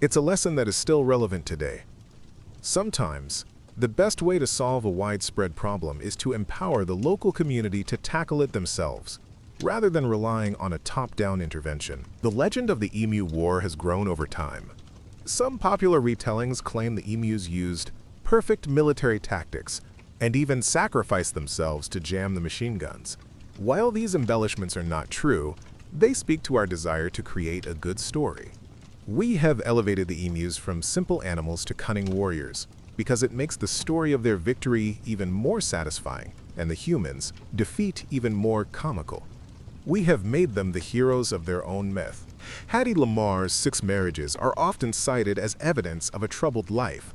[SPEAKER 1] It's a lesson that is still relevant today. Sometimes, the best way to solve a widespread problem is to empower the local community to tackle it themselves, rather than relying on a top-down intervention. The legend of the Emu War has grown over time. Some popular retellings claim the emus used perfect military tactics and even sacrificed themselves to jam the machine guns. While these embellishments are not true, they speak to our desire to create a good story. We have elevated the emus from simple animals to cunning warriors because it makes the story of their victory even more satisfying and the humans' defeat even more comical. We have made them the heroes of their own myth. Hattie Lamar's 6 marriages are often cited as evidence of a troubled life,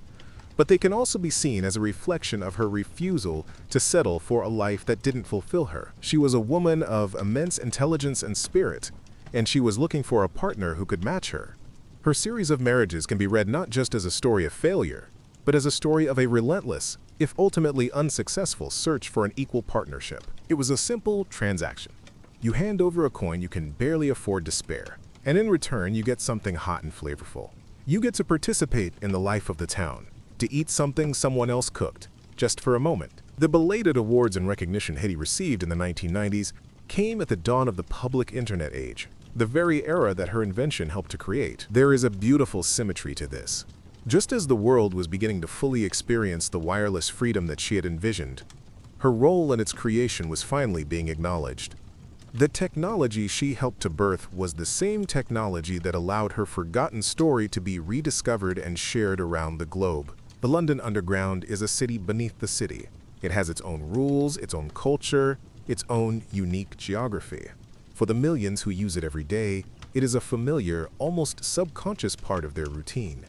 [SPEAKER 1] but they can also be seen as a reflection of her refusal to settle for a life that didn't fulfill her. She was a woman of immense intelligence and spirit, and she was looking for a partner who could match her. Her series of marriages can be read not just as a story of failure, but as a story of a relentless, if ultimately unsuccessful, search for an equal partnership. It was a simple transaction. You hand over a coin you can barely afford to spare, and in return you get something hot and flavorful. You get to participate in the life of the town, to eat something someone else cooked, just for a moment. The belated awards and recognition Hattie received in the 1990s came at the dawn of the public internet age, the very era that her invention helped to create. There is a beautiful symmetry to this. Just as the world was beginning to fully experience the wireless freedom that she had envisioned, her role in its creation was finally being acknowledged. The technology she helped to birth was the same technology that allowed her forgotten story to be rediscovered and shared around the globe. The London Underground is a city beneath the city. It has its own rules, its own culture, its own unique geography. For the millions who use it every day, it is a familiar, almost subconscious part of their routine.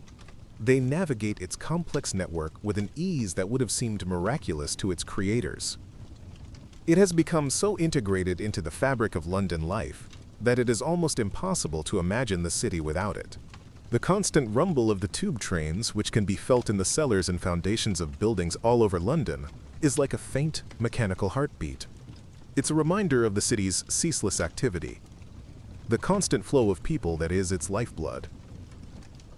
[SPEAKER 1] They navigate its complex network with an ease that would have seemed miraculous to its creators. It has become so integrated into the fabric of London life that it is almost impossible to imagine the city without it. The constant rumble of the tube trains, which can be felt in the cellars and foundations of buildings all over London, is like a faint, mechanical heartbeat. It's a reminder of the city's ceaseless activity, the constant flow of people that is its lifeblood.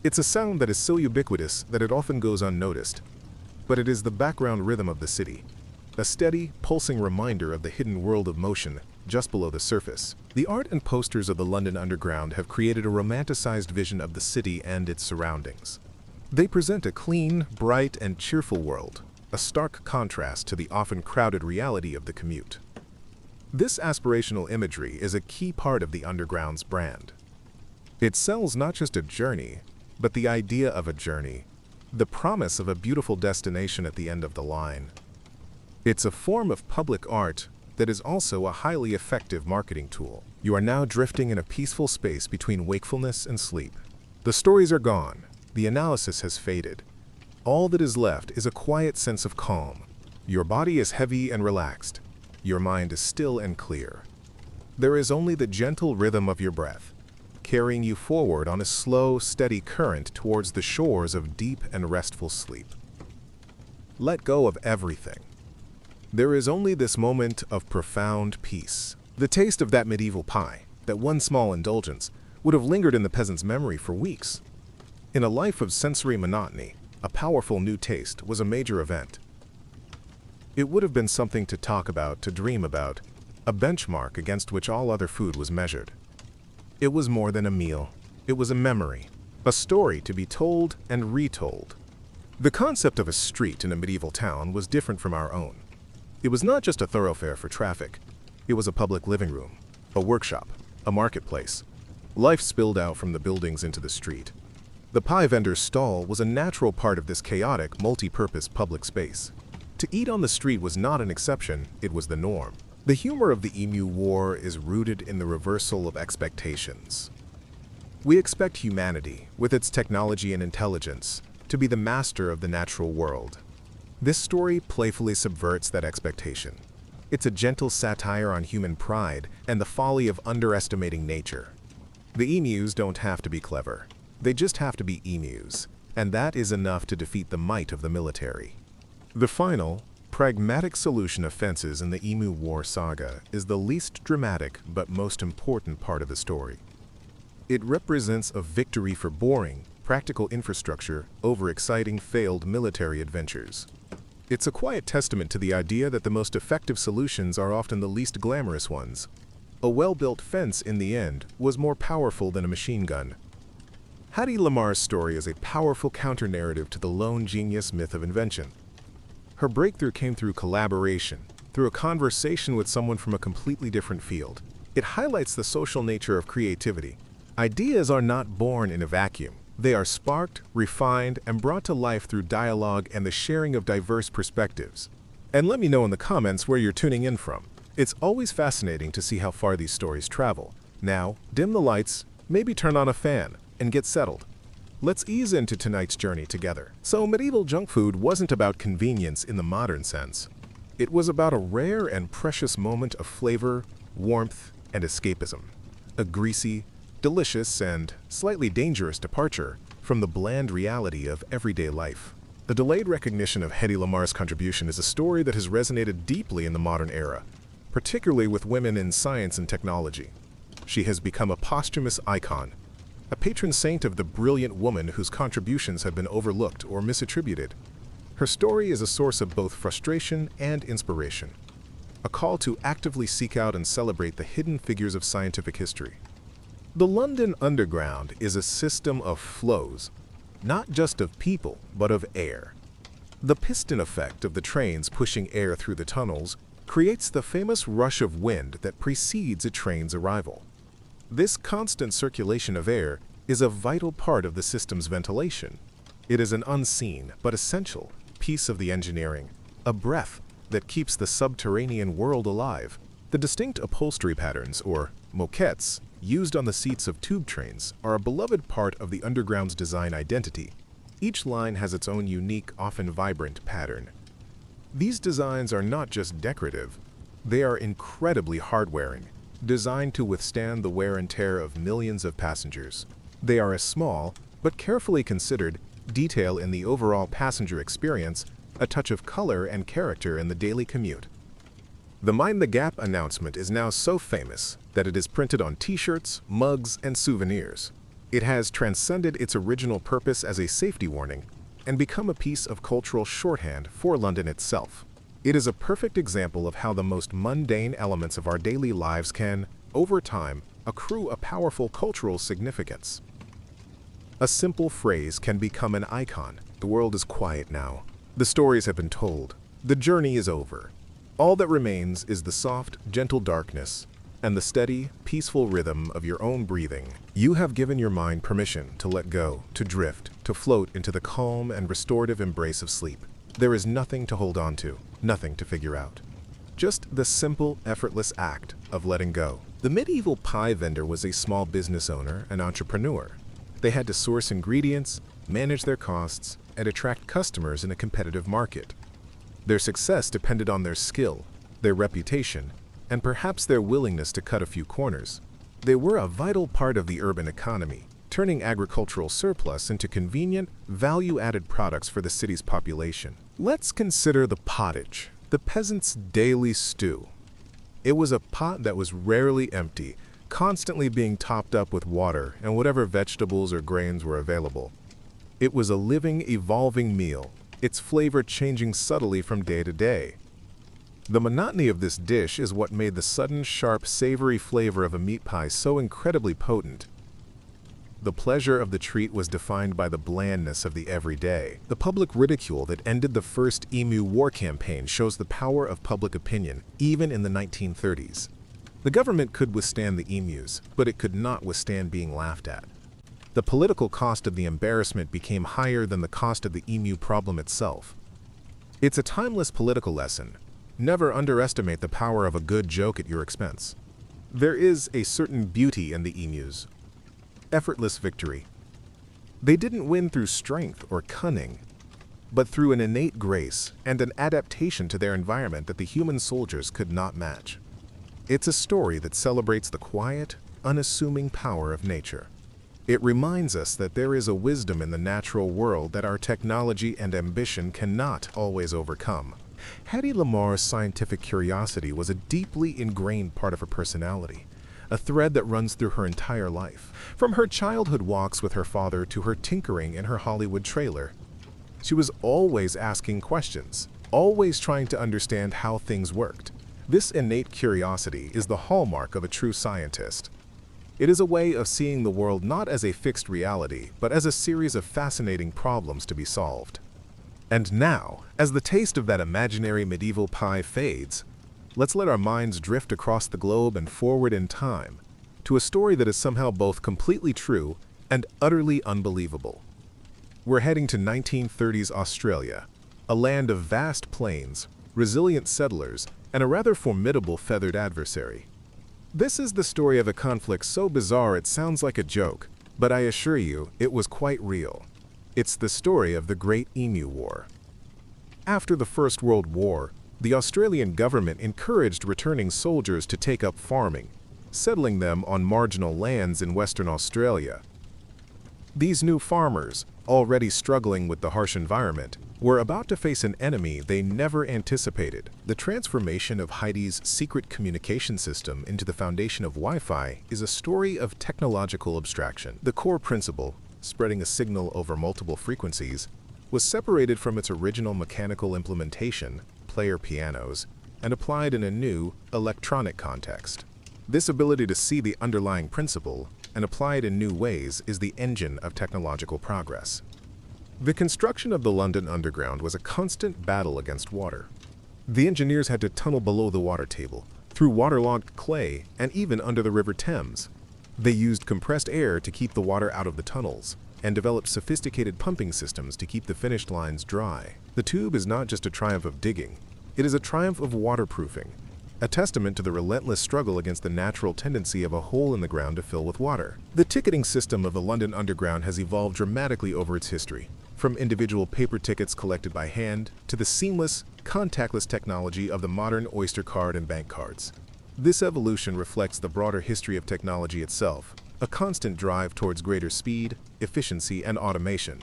[SPEAKER 1] It's a sound that is so ubiquitous that it often goes unnoticed, but it is the background rhythm of the city, a steady, pulsing reminder of the hidden world of motion just below the surface. The art and posters of the London Underground have created a romanticized vision of the city and its surroundings. They present a clean, bright, and cheerful world, a stark contrast to the often crowded reality of the commute. This aspirational imagery is a key part of the Underground's brand. It sells not just a journey, but the idea of a journey, the promise of a beautiful destination at the end of the line. It's a form of public art that is also a highly effective marketing tool. You are now drifting in a peaceful space between wakefulness and sleep. The stories are gone, the analysis has faded. All that is left is a quiet sense of calm. Your body is heavy and relaxed. Your mind is still and clear. There is only the gentle rhythm of your breath, carrying you forward on a slow, steady current towards the shores of deep and restful sleep. Let go of everything. There is only this moment of profound peace. The taste of that medieval pie, that one small indulgence, would have lingered in the peasant's memory for weeks. In a life of sensory monotony, a powerful new taste was a major event. It would have been something to talk about, to dream about, a benchmark against which all other food was measured. It was more than a meal. It was a memory, a story to be told and retold. The concept of a street in a medieval town was different from our own. It was not just a thoroughfare for traffic. It was a public living room, a workshop, a marketplace. Life spilled out from the buildings into the street. The pie vendor's stall was a natural part of this chaotic, multi-purpose public space. To eat on the street was not an exception, it was the norm. The humor of the Emu War is rooted in the reversal of expectations. We expect humanity, with its technology and intelligence, to be the master of the natural world. This story playfully subverts that expectation. It's a gentle satire on human pride and the folly of underestimating nature. The emus don't have to be clever. They just have to be emus, and that is enough to defeat the might of the military. The final, pragmatic solution of fences in the Emu War saga is the least dramatic but most important part of the story. It represents a victory for boring, practical infrastructure over exciting failed military adventures. It's a quiet testament to the idea that the most effective solutions are often the least glamorous ones. A well-built fence, in the end, was more powerful than a machine gun. Hedy Lamarr's story is a powerful counter-narrative to the lone genius myth of invention. Her breakthrough came through collaboration, through a conversation with someone from a completely different field. It highlights the social nature of creativity. Ideas are not born in a vacuum. They are sparked, refined, and brought to life through dialogue and the sharing of diverse perspectives. And let me know in the comments where you're tuning in from. It's always fascinating to see how far these stories travel. Now, dim the lights, maybe turn on a fan, and get settled. Let's ease into tonight's journey together. So, medieval junk food wasn't about convenience in the modern sense. It was about a rare and precious moment of flavor, warmth, and escapism. A greasy, delicious, and slightly dangerous departure from the bland reality of everyday life. The delayed recognition of Hedy Lamarr's contribution is a story that has resonated deeply in the modern era, particularly with women in science and technology. She has become a posthumous icon, a patron saint of the brilliant woman whose contributions have been overlooked or misattributed. Her story is a source of both frustration and inspiration, a call to actively seek out and celebrate the hidden figures of scientific history. The London Underground is a system of flows, not just of people, but of air. The piston effect of the trains pushing air through the tunnels creates the famous rush of wind that precedes a train's arrival. This constant circulation of air is a vital part of the system's ventilation. It is an unseen but essential piece of the engineering, a breath that keeps the subterranean world alive. The distinct upholstery patterns, or moquettes, used on the seats of tube trains are a beloved part of the Underground's design identity. Each line has its own unique, often vibrant pattern. These designs are not just decorative, they are incredibly hard-wearing, designed to withstand the wear and tear of millions of passengers. They are a small, but carefully considered, detail in the overall passenger experience, a touch of color and character in the daily commute. The Mind the Gap announcement is now so famous that it is printed on t-shirts, mugs, and souvenirs. It has transcended its original purpose as a safety warning and become a piece of cultural shorthand for London itself. It is a perfect example of how the most mundane elements of our daily lives can, over time, accrue a powerful cultural significance. A simple phrase can become an icon. The world is quiet now. The stories have been told. The journey is over. All that remains is the soft, gentle darkness and the steady, peaceful rhythm of your own breathing. You have given your mind permission to let go, to drift, to float into the calm and restorative embrace of sleep. There is nothing to hold on to, nothing to figure out. Just the simple, effortless act of letting go. The medieval pie vendor was a small business owner and entrepreneur. They had to source ingredients, manage their costs, and attract customers in a competitive market. Their success depended on their skill, their reputation, and perhaps their willingness to cut a few corners. They were a vital part of the urban economy, turning agricultural surplus into convenient, value-added products for the city's population. Let's consider the pottage, the peasant's daily stew. It was a pot that was rarely empty, constantly being topped up with water and whatever vegetables or grains were available. It was a living, evolving meal, its flavor changing subtly from day to day. The monotony of this dish is what made the sudden, sharp, savory flavor of a meat pie so incredibly potent. The pleasure of the treat was defined by the blandness of the everyday. The public ridicule that ended the first Emu War campaign shows the power of public opinion, even in the 1930s. The government could withstand the emus, but it could not withstand being laughed at. The political cost of the embarrassment became higher than the cost of the emu problem itself. It's a timeless political lesson. Never underestimate the power of a good joke at your expense. There is a certain beauty in the emus. Effortless victory. They didn't win through strength or cunning, but through an innate grace and an adaptation to their environment that the human soldiers could not match. It's a story that celebrates the quiet, unassuming power of nature. It reminds us that there is a wisdom in the natural world that our technology and ambition cannot always overcome. Hedy Lamarr's scientific curiosity was a deeply ingrained part of her personality, a thread that runs through her entire life. From her childhood walks with her father to her tinkering in her Hollywood trailer, she was always asking questions, always trying to understand how things worked. This innate curiosity is the hallmark of a true scientist. It is a way of seeing the world not as a fixed reality, but as a series of fascinating problems to be solved. And now, as the taste of that imaginary medieval pie fades, let's let our minds drift across the globe and forward in time to a story that is somehow both completely true and utterly unbelievable. We're heading to 1930s Australia, a land of vast plains, resilient settlers, and a rather formidable feathered adversary. This is the story of a conflict so bizarre it sounds like a joke, but I assure you it was quite real. It's the story of the Great Emu War. After the First World War, the Australian government encouraged returning soldiers to take up farming, settling them on marginal lands in Western Australia. These new farmers, already struggling with the harsh environment, were about to face an enemy they never anticipated. The transformation of Hedy's secret communication system into the foundation of Wi-Fi is a story of technological abstraction. The core principle, spreading a signal over multiple frequencies, was separated from its original mechanical implementation, player pianos, and applied in a new, electronic context. This ability to see the underlying principle and apply it in new ways is the engine of technological progress. The construction of the London Underground was a constant battle against water. The engineers had to tunnel below the water table, through waterlogged clay, and even under the River Thames. They used compressed air to keep the water out of the tunnels, and developed sophisticated pumping systems to keep the finished lines dry. The tube is not just a triumph of digging, it is a triumph of waterproofing, a testament to the relentless struggle against the natural tendency of a hole in the ground to fill with water. The ticketing system of the London Underground has evolved dramatically over its history, from individual paper tickets collected by hand to the seamless, contactless technology of the modern Oyster card and bank cards. This evolution reflects the broader history of technology itself, a constant drive towards greater speed, efficiency, and automation.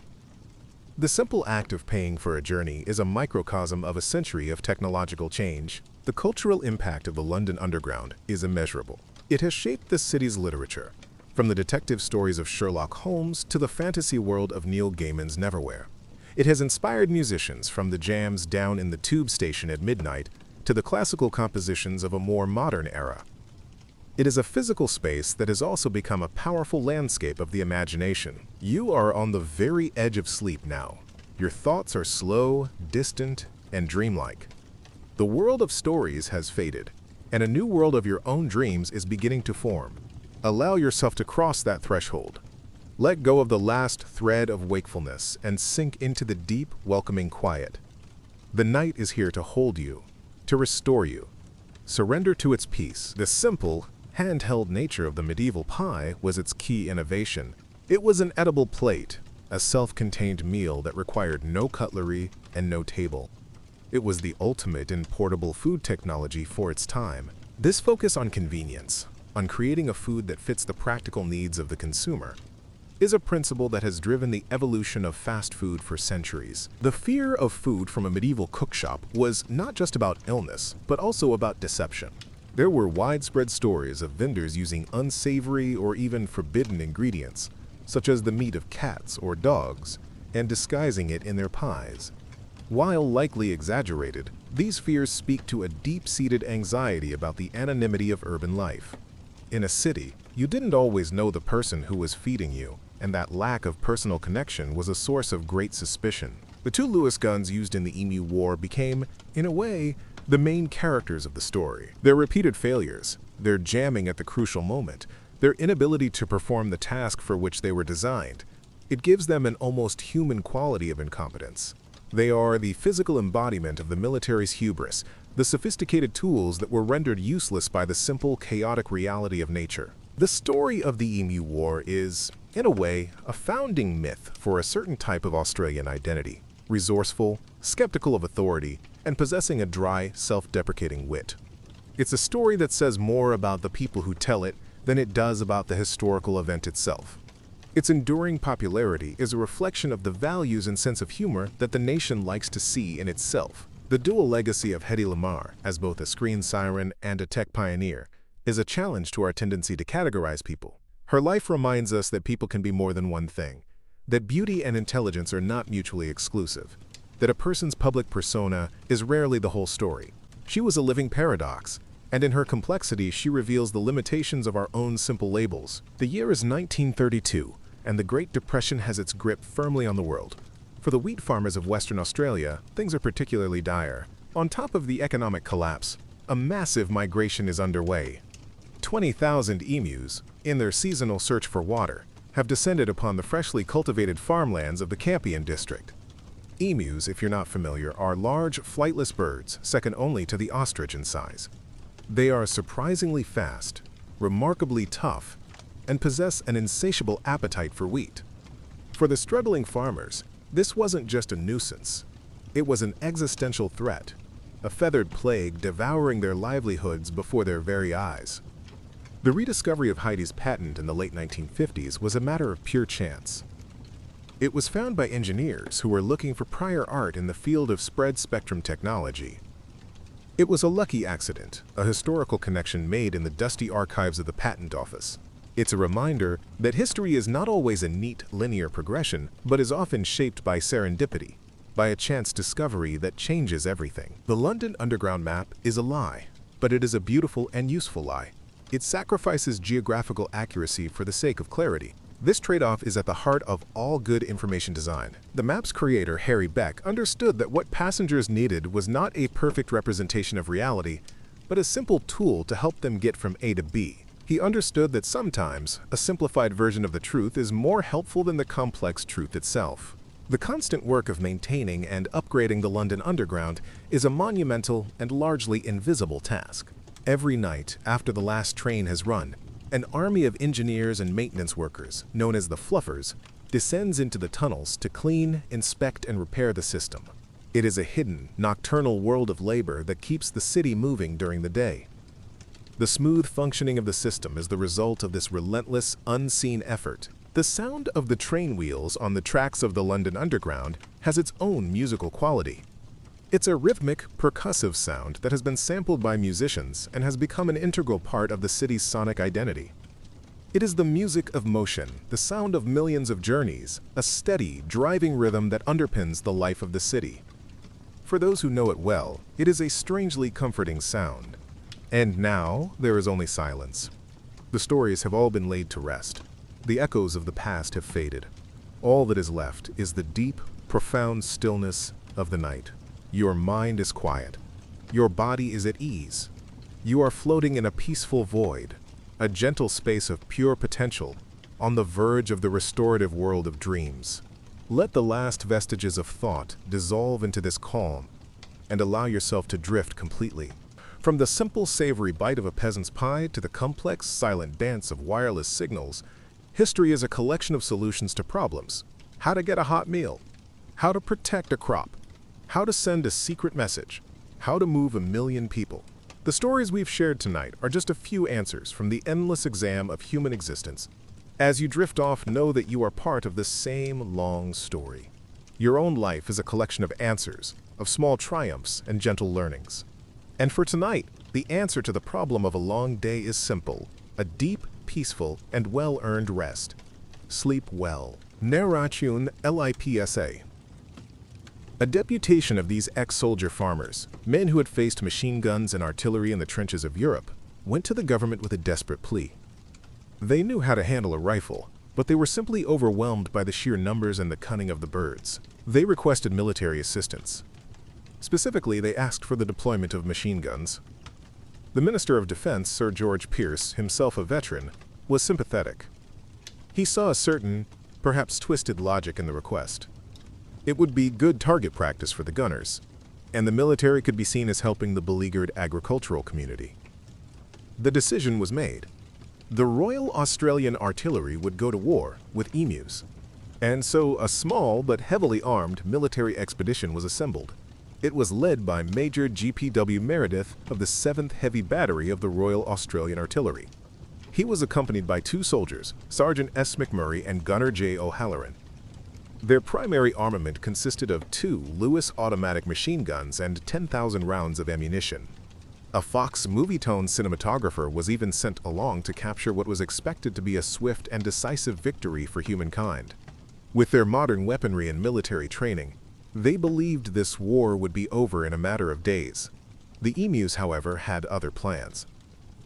[SPEAKER 1] The simple act of paying for a journey is a microcosm of a century of technological change. The cultural impact of the London Underground is immeasurable. It has shaped the city's literature, from the detective stories of Sherlock Holmes to the fantasy world of Neil Gaiman's Neverwhere. It has inspired musicians from the jams down in the tube station at midnight to the classical compositions of a more modern era. It is a physical space that has also become a powerful landscape of the imagination. You are on the very edge of sleep now. Your thoughts are slow, distant, and dreamlike. The world of stories has faded, and a new world of your own dreams is beginning to form. Allow yourself to cross that threshold. Let go of the last thread of wakefulness and sink into the deep, welcoming quiet. The night is here to hold you, to restore you. Surrender to its peace. The simple, handheld nature of the medieval pie was its key innovation. It was an edible plate, a self-contained meal that required no cutlery and no table. It was the ultimate in portable food technology for its time. This focus on convenience, on creating a food that fits the practical needs of the consumer, is a principle that has driven the evolution of fast food for centuries. The fear of food from a medieval cookshop was not just about illness, but also about deception. There were widespread stories of vendors using unsavory or even forbidden ingredients, such as the meat of cats or dogs, and disguising it in their pies. While likely exaggerated, these fears speak to a deep-seated anxiety about the anonymity of urban life. In a city, you didn't always know the person who was feeding you, and that lack of personal connection was a source of great suspicion. The two Lewis guns used in the Emu War became, in a way, the main characters of the story. Their repeated failures, their jamming at the crucial moment, their inability to perform the task for which they were designed, it gives them an almost human quality of incompetence. They are the physical embodiment of the military's hubris, the sophisticated tools that were rendered useless by the simple, chaotic reality of nature. The story of the Emu War is, in a way, a founding myth for a certain type of Australian identity: resourceful, skeptical of authority, and possessing a dry, self-deprecating wit. It's a story that says more about the people who tell it than it does about the historical event itself. Its enduring popularity is a reflection of the values and sense of humor that the nation likes to see in itself. The dual legacy of Hedy Lamarr, as both a screen siren and a tech pioneer, is a challenge to our tendency to categorize people. Her life reminds us that people can be more than one thing, that beauty and intelligence are not mutually exclusive, that a person's public persona is rarely the whole story. She was a living paradox, and in her complexity she reveals the limitations of our own simple labels. The year is 1932, and the Great Depression has its grip firmly on the world. For the wheat farmers of Western Australia, things are particularly dire. On top of the economic collapse, a massive migration is underway. 20,000 emus, in their seasonal search for water, have descended upon the freshly cultivated farmlands of the Campion district. Emus, if you're not familiar, are large, flightless birds, second only to the ostrich in size. They are surprisingly fast, remarkably tough, and possess an insatiable appetite for wheat. For the struggling farmers, this wasn't just a nuisance. It was an existential threat, a feathered plague devouring their livelihoods before their very eyes. The rediscovery of Heidi's patent in the late 1950s was a matter of pure chance. It was found by engineers who were looking for prior art in the field of spread-spectrum technology. It was a lucky accident, a historical connection made in the dusty archives of the Patent Office. It's a reminder that history is not always a neat, linear progression, but is often shaped by serendipity, by a chance discovery that changes everything. The London Underground map is a lie, but it is a beautiful and useful lie. It sacrifices geographical accuracy for the sake of clarity. This trade-off is at the heart of all good information design. The map's creator, Harry Beck, understood that what passengers needed was not a perfect representation of reality, but a simple tool to help them get from A to B. He understood that sometimes a simplified version of the truth is more helpful than the complex truth itself. The constant work of maintaining and upgrading the London Underground is a monumental and largely invisible task. Every night, after the last train has run, an army of engineers and maintenance workers, known as the fluffers, descends into the tunnels to clean, inspect, and repair the system. It is a hidden, nocturnal world of labor that keeps the city moving during the day. The smooth functioning of the system is the result of this relentless, unseen effort. The sound of the train wheels on the tracks of the London Underground has its own musical quality. It's a rhythmic, percussive sound that has been sampled by musicians and has become an integral part of the city's sonic identity. It is the music of motion, the sound of millions of journeys, a steady, driving rhythm that underpins the life of the city. For those who know it well, it is a strangely comforting sound. And now, there is only silence. The stories have all been laid to rest. The echoes of the past have faded. All that is left is the deep, profound stillness of the night. Your mind is quiet. Your body is at ease. You are floating in a peaceful void, a gentle space of pure potential, on the verge of the restorative world of dreams. Let the last vestiges of thought dissolve into this calm, and allow yourself to drift completely. From the simple, savory bite of a peasant's pie to the complex, silent dance of wireless signals, history is a collection of solutions to problems. How to get a hot meal, how to protect a crop, how to send a secret message, how to move 1 million people. The stories we've shared tonight are just a few answers from the endless exam of human existence. As you drift off, know that you are part of the same long story. Your own life is a collection of answers, of small triumphs and gentle learnings. And for tonight, the answer to the problem of a long day is simple: a deep, peaceful, and well-earned rest. Sleep well. Narration LIPSA. A deputation of these ex-soldier farmers, men who had faced machine guns and artillery in the trenches of Europe, went to the government with a desperate plea. They knew how to handle a rifle, but they were simply overwhelmed by the sheer numbers and the cunning of the birds. They requested military assistance. Specifically, they asked for the deployment of machine guns. The Minister of Defense, Sir George Pierce, himself a veteran, was sympathetic. He saw a certain, perhaps twisted logic in the request. It would be good target practice for the gunners, and the military could be seen as helping the beleaguered agricultural community. The decision was made. The Royal Australian Artillery would go to war with emus, and so a small but heavily armed military expedition was assembled. It was led by Major G.P.W. Meredith of the 7th Heavy Battery of the Royal Australian Artillery. He was accompanied by 2 soldiers, Sergeant S. McMurray and Gunner J. O'Halloran. Their primary armament consisted of 2 Lewis automatic machine guns and 10,000 rounds of ammunition. A Fox movie-tone cinematographer was even sent along to capture what was expected to be a swift and decisive victory for humankind. With their modern weaponry and military training, they believed this war would be over in a matter of days. The emus, however, had other plans.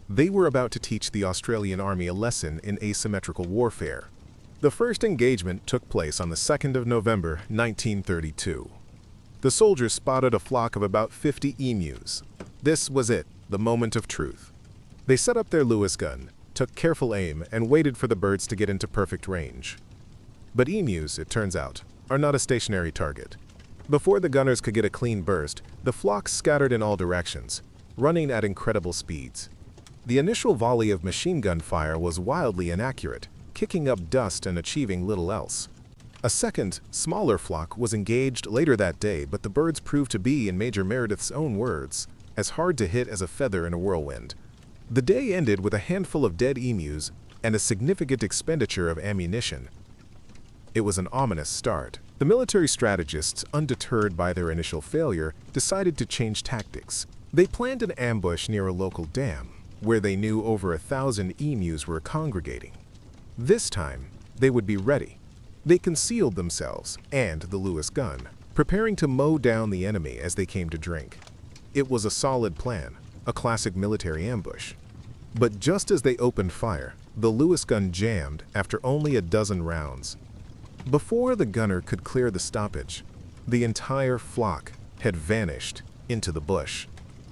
[SPEAKER 1] They were about to teach the Australian Army a lesson in asymmetrical warfare. The first engagement took place on the 2nd of November, 1932. The soldiers spotted a flock of about 50 emus. This was it, the moment of truth. They set up their Lewis gun, took careful aim, and waited for the birds to get into perfect range. But emus, it turns out, are not a stationary target. Before the gunners could get a clean burst, the flock scattered in all directions, running at incredible speeds. The initial volley of machine gun fire was wildly inaccurate, kicking up dust and achieving little else. A second, smaller flock was engaged later that day, but the birds proved to be, in Major Meredith's own words, as hard to hit as a feather in a whirlwind. The day ended with a handful of dead emus and a significant expenditure of ammunition. It was an ominous start. The military strategists, undeterred by their initial failure, decided to change tactics. They planned an ambush near a local dam, where they knew over 1,000 emus were congregating. This time, they would be ready. They concealed themselves and the Lewis gun, preparing to mow down the enemy as they came to drink. It was a solid plan, a classic military ambush. But just as they opened fire, the Lewis gun jammed after only a dozen rounds. Before the gunner could clear the stoppage, the entire flock had vanished into the bush,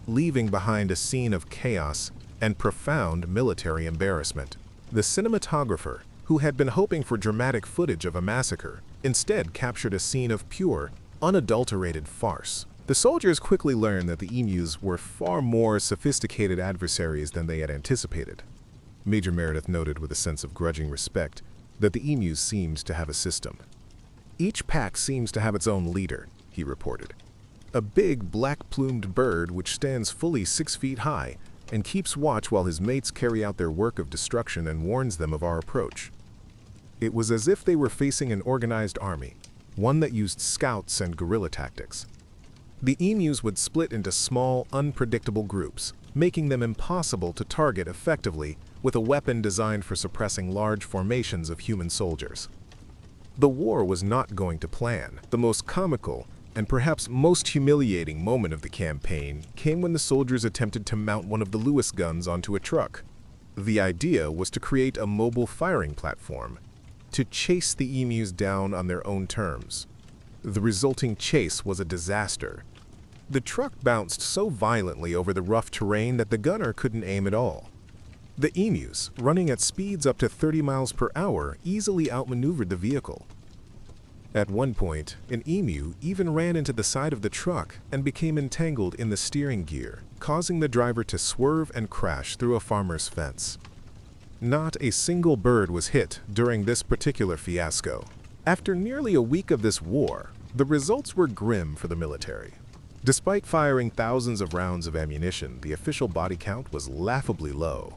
[SPEAKER 1] leaving behind a scene of chaos and profound military embarrassment. The cinematographer, who had been hoping for dramatic footage of a massacre, instead captured a scene of pure, unadulterated farce. The soldiers quickly learned that the emus were far more sophisticated adversaries than they had anticipated. Major Meredith noted with a sense of grudging respect that the emus seemed to have a system. Each pack seems to have its own leader, he reported. A big, black-plumed bird which stands fully 6 feet high and keeps watch while his mates carry out their work of destruction and warns them of our approach. It was as if they were facing an organized army, one that used scouts and guerrilla tactics. The emus would split into small, unpredictable groups, making them impossible to target effectively with a weapon designed for suppressing large formations of human soldiers. The war was not going to plan. The most comical and perhaps most humiliating moment of the campaign came when the soldiers attempted to mount one of the Lewis guns onto a truck. The idea was to create a mobile firing platform, to chase the emus down on their own terms. The resulting chase was a disaster. The truck bounced so violently over the rough terrain that the gunner couldn't aim at all. The emus, running at speeds up to 30 miles per hour, easily outmaneuvered the vehicle. At one point, an emu even ran into the side of the truck and became entangled in the steering gear, causing the driver to swerve and crash through a farmer's fence. Not a single bird was hit during this particular fiasco. After nearly a week of this war, the results were grim for the military. Despite firing thousands of rounds of ammunition, the official body count was laughably low.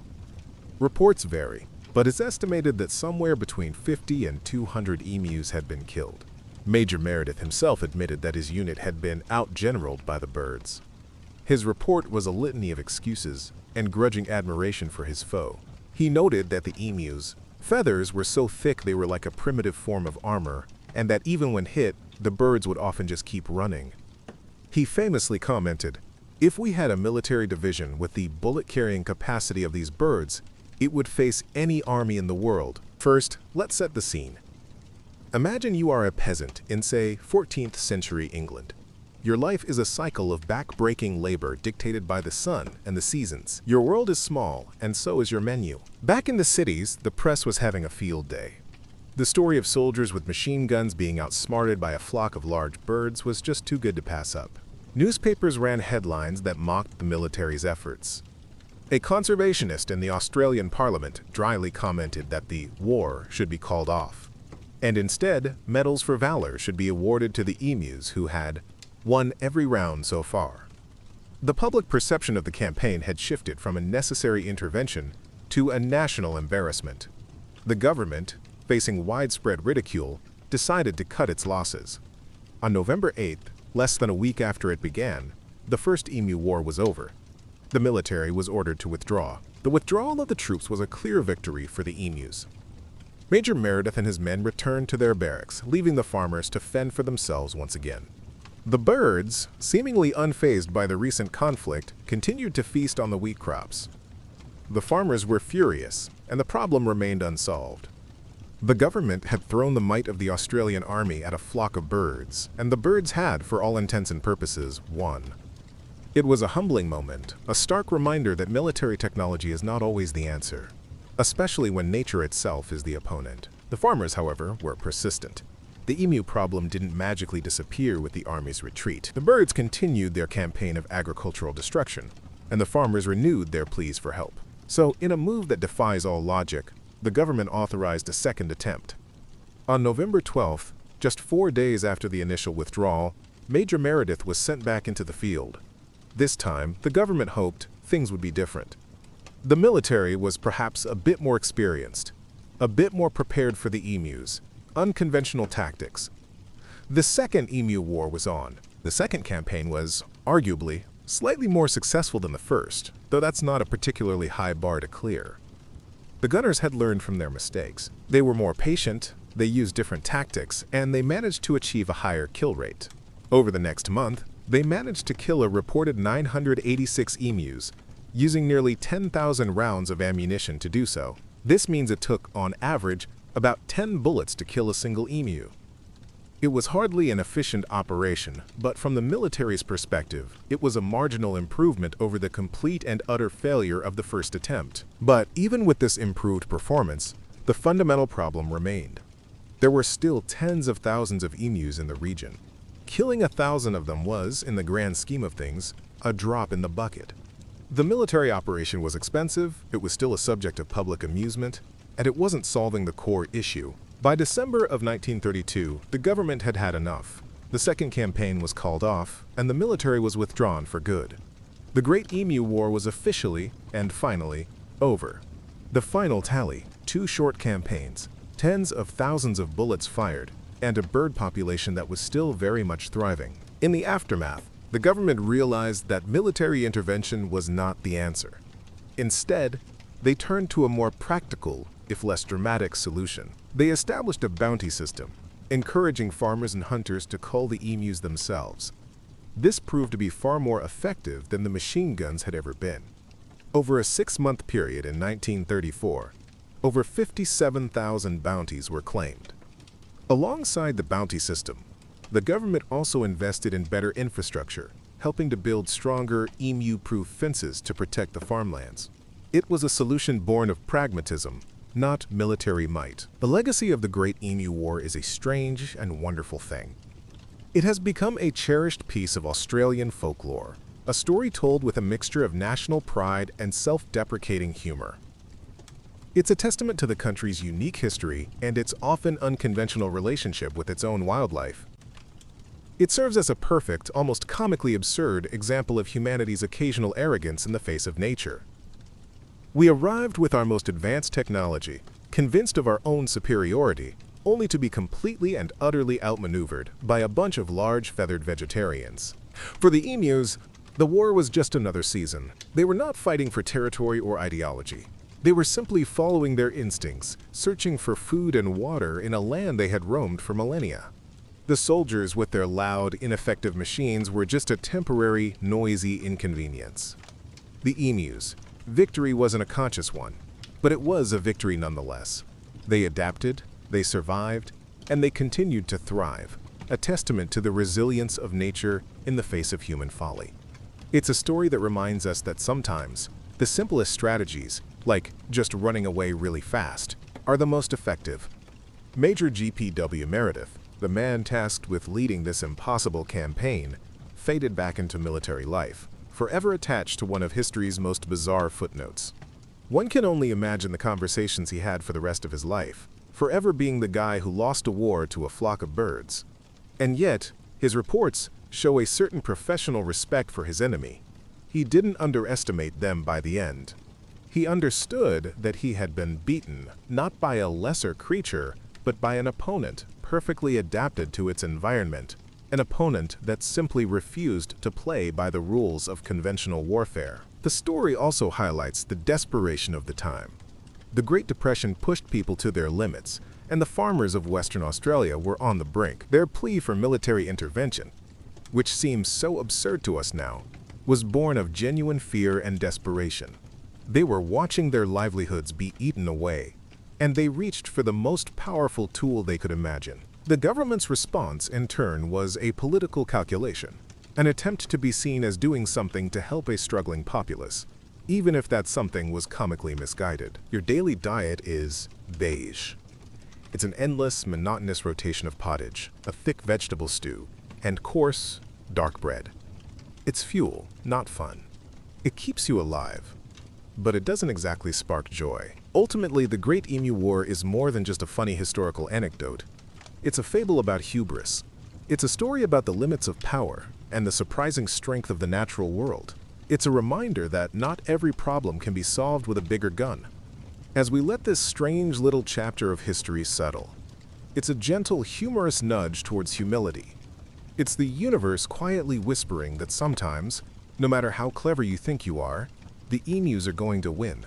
[SPEAKER 1] Reports vary, but it's estimated that somewhere between 50 and 200 emus had been killed. Major Meredith himself admitted that his unit had been outgeneraled by the birds. His report was a litany of excuses and grudging admiration for his foe. He noted that the emus' feathers were so thick they were like a primitive form of armor, and that even when hit, the birds would often just keep running. He famously commented, "If we had a military division with the bullet-carrying capacity of these birds, it would face any army in the world." First, let's set the scene. Imagine you are a peasant in, say, 14th century England. Your life is a cycle of back-breaking labor dictated by the sun and the seasons. Your world is small, and so is your menu. Back in the cities, the press was having a field day. The story of soldiers with machine guns being outsmarted by a flock of large birds was just too good to pass up. Newspapers ran headlines that mocked the military's efforts. A conservationist in the Australian Parliament dryly commented that the war should be called off, and instead, medals for valor should be awarded to the emus who had won every round so far. The public perception of the campaign had shifted from a necessary intervention to a national embarrassment. The government, facing widespread ridicule, decided to cut its losses. On November 8th, less than a week after it began, the First Emu War was over. The military was ordered to withdraw. The withdrawal of the troops was a clear victory for the emus. Major Meredith and his men returned to their barracks, leaving the farmers to fend for themselves once again. The birds, seemingly unfazed by the recent conflict, continued to feast on the wheat crops. The farmers were furious, and the problem remained unsolved. The government had thrown the might of the Australian army at a flock of birds, and the birds had, for all intents and purposes, won. It was a humbling moment, a stark reminder that military technology is not always the answer, especially when nature itself is the opponent. The farmers, however, were persistent. The emu problem didn't magically disappear with the army's retreat. The birds continued their campaign of agricultural destruction, and the farmers renewed their pleas for help. So, in a move that defies all logic, the government authorized a second attempt. On November 12th, just 4 days after the initial withdrawal, Major Meredith was sent back into the field. This time, the government hoped things would be different. The military was perhaps a bit more experienced, a bit more prepared for the emus, unconventional tactics. The Second Emu War was on. The second campaign was, arguably, slightly more successful than the first, though that's not a particularly high bar to clear. The gunners had learned from their mistakes. They were more patient, they used different tactics, and they managed to achieve a higher kill rate. Over the next month, they managed to kill a reported 986 emus, using nearly 10,000 rounds of ammunition to do so. This means it took, on average, about 10 bullets to kill a single emu. It was hardly an efficient operation, but from the military's perspective, it was a marginal improvement over the complete and utter failure of the first attempt. But even with this improved performance, the fundamental problem remained. There were still tens of thousands of emus in the region. Killing 1,000 of them was, in the grand scheme of things, a drop in the bucket. The military operation was expensive, it was still a subject of public amusement, and it wasn't solving the core issue. By December of 1932, the government had had enough. The second campaign was called off, and the military was withdrawn for good. The Great Emu War was officially, and finally, over. The final tally, 2 short campaigns, tens of thousands of bullets fired, and a bird population that was still very much thriving. In the aftermath, the government realized that military intervention was not the answer. Instead, they turned to a more practical, if less dramatic, solution. They established a bounty system, encouraging farmers and hunters to cull the emus themselves. This proved to be far more effective than the machine guns had ever been. Over a 6-month period in 1934, over 57,000 bounties were claimed. Alongside the bounty system, the government also invested in better infrastructure, helping to build stronger emu-proof fences to protect the farmlands. It was a solution born of pragmatism, not military might. The legacy of the Great Emu War is a strange and wonderful thing. It has become a cherished piece of Australian folklore, a story told with a mixture of national pride and self-deprecating humor. It's a testament to the country's unique history and its often unconventional relationship with its own wildlife. It serves as a perfect, almost comically absurd example of humanity's occasional arrogance in the face of nature. We arrived with our most advanced technology, convinced of our own superiority, only to be completely and utterly outmaneuvered by a bunch of large feathered vegetarians. For the emus, the war was just another season. They were not fighting for territory or ideology. They were simply following their instincts, searching for food and water in a land they had roamed for millennia. The soldiers with their loud, ineffective machines were just a temporary, noisy inconvenience. The emus. Victory wasn't a conscious one, but it was a victory nonetheless. They adapted, they survived, and they continued to thrive, a testament to the resilience of nature in the face of human folly. It's a story that reminds us that sometimes the simplest strategies, like just running away really fast, are the most effective. Major G.P.W. Meredith, the man tasked with leading this impossible campaign, faded back into military life, forever attached to one of history's most bizarre footnotes. One can only imagine the conversations he had for the rest of his life, forever being the guy who lost a war to a flock of birds. And yet, his reports show a certain professional respect for his enemy. He didn't underestimate them by the end. He understood that he had been beaten, not by a lesser creature, but by an opponent perfectly adapted to its environment, an opponent that simply refused to play by the rules of conventional warfare. The story also highlights the desperation of the time. The Great Depression pushed people to their limits, and the farmers of Western Australia were on the brink. Their plea for military intervention, which seems so absurd to us now, was born of genuine fear and desperation. They were watching their livelihoods be eaten away, and they reached for the most powerful tool they could imagine. The government's response, in turn, was a political calculation, an attempt to be seen as doing something to help a struggling populace, even if that something was comically misguided. Your daily diet is beige. It's an endless, monotonous rotation of pottage, a thick vegetable stew, and coarse, dark bread. It's fuel, not fun. It keeps you alive, but it doesn't exactly spark joy. Ultimately, the Great Emu War is more than just a funny historical anecdote. It's a fable about hubris. It's a story about the limits of power and the surprising strength of the natural world. It's a reminder that not every problem can be solved with a bigger gun. As we let this strange little chapter of history settle, it's a gentle, humorous nudge towards humility. It's the universe quietly whispering that sometimes, no matter how clever you think you are, the emus are going to win.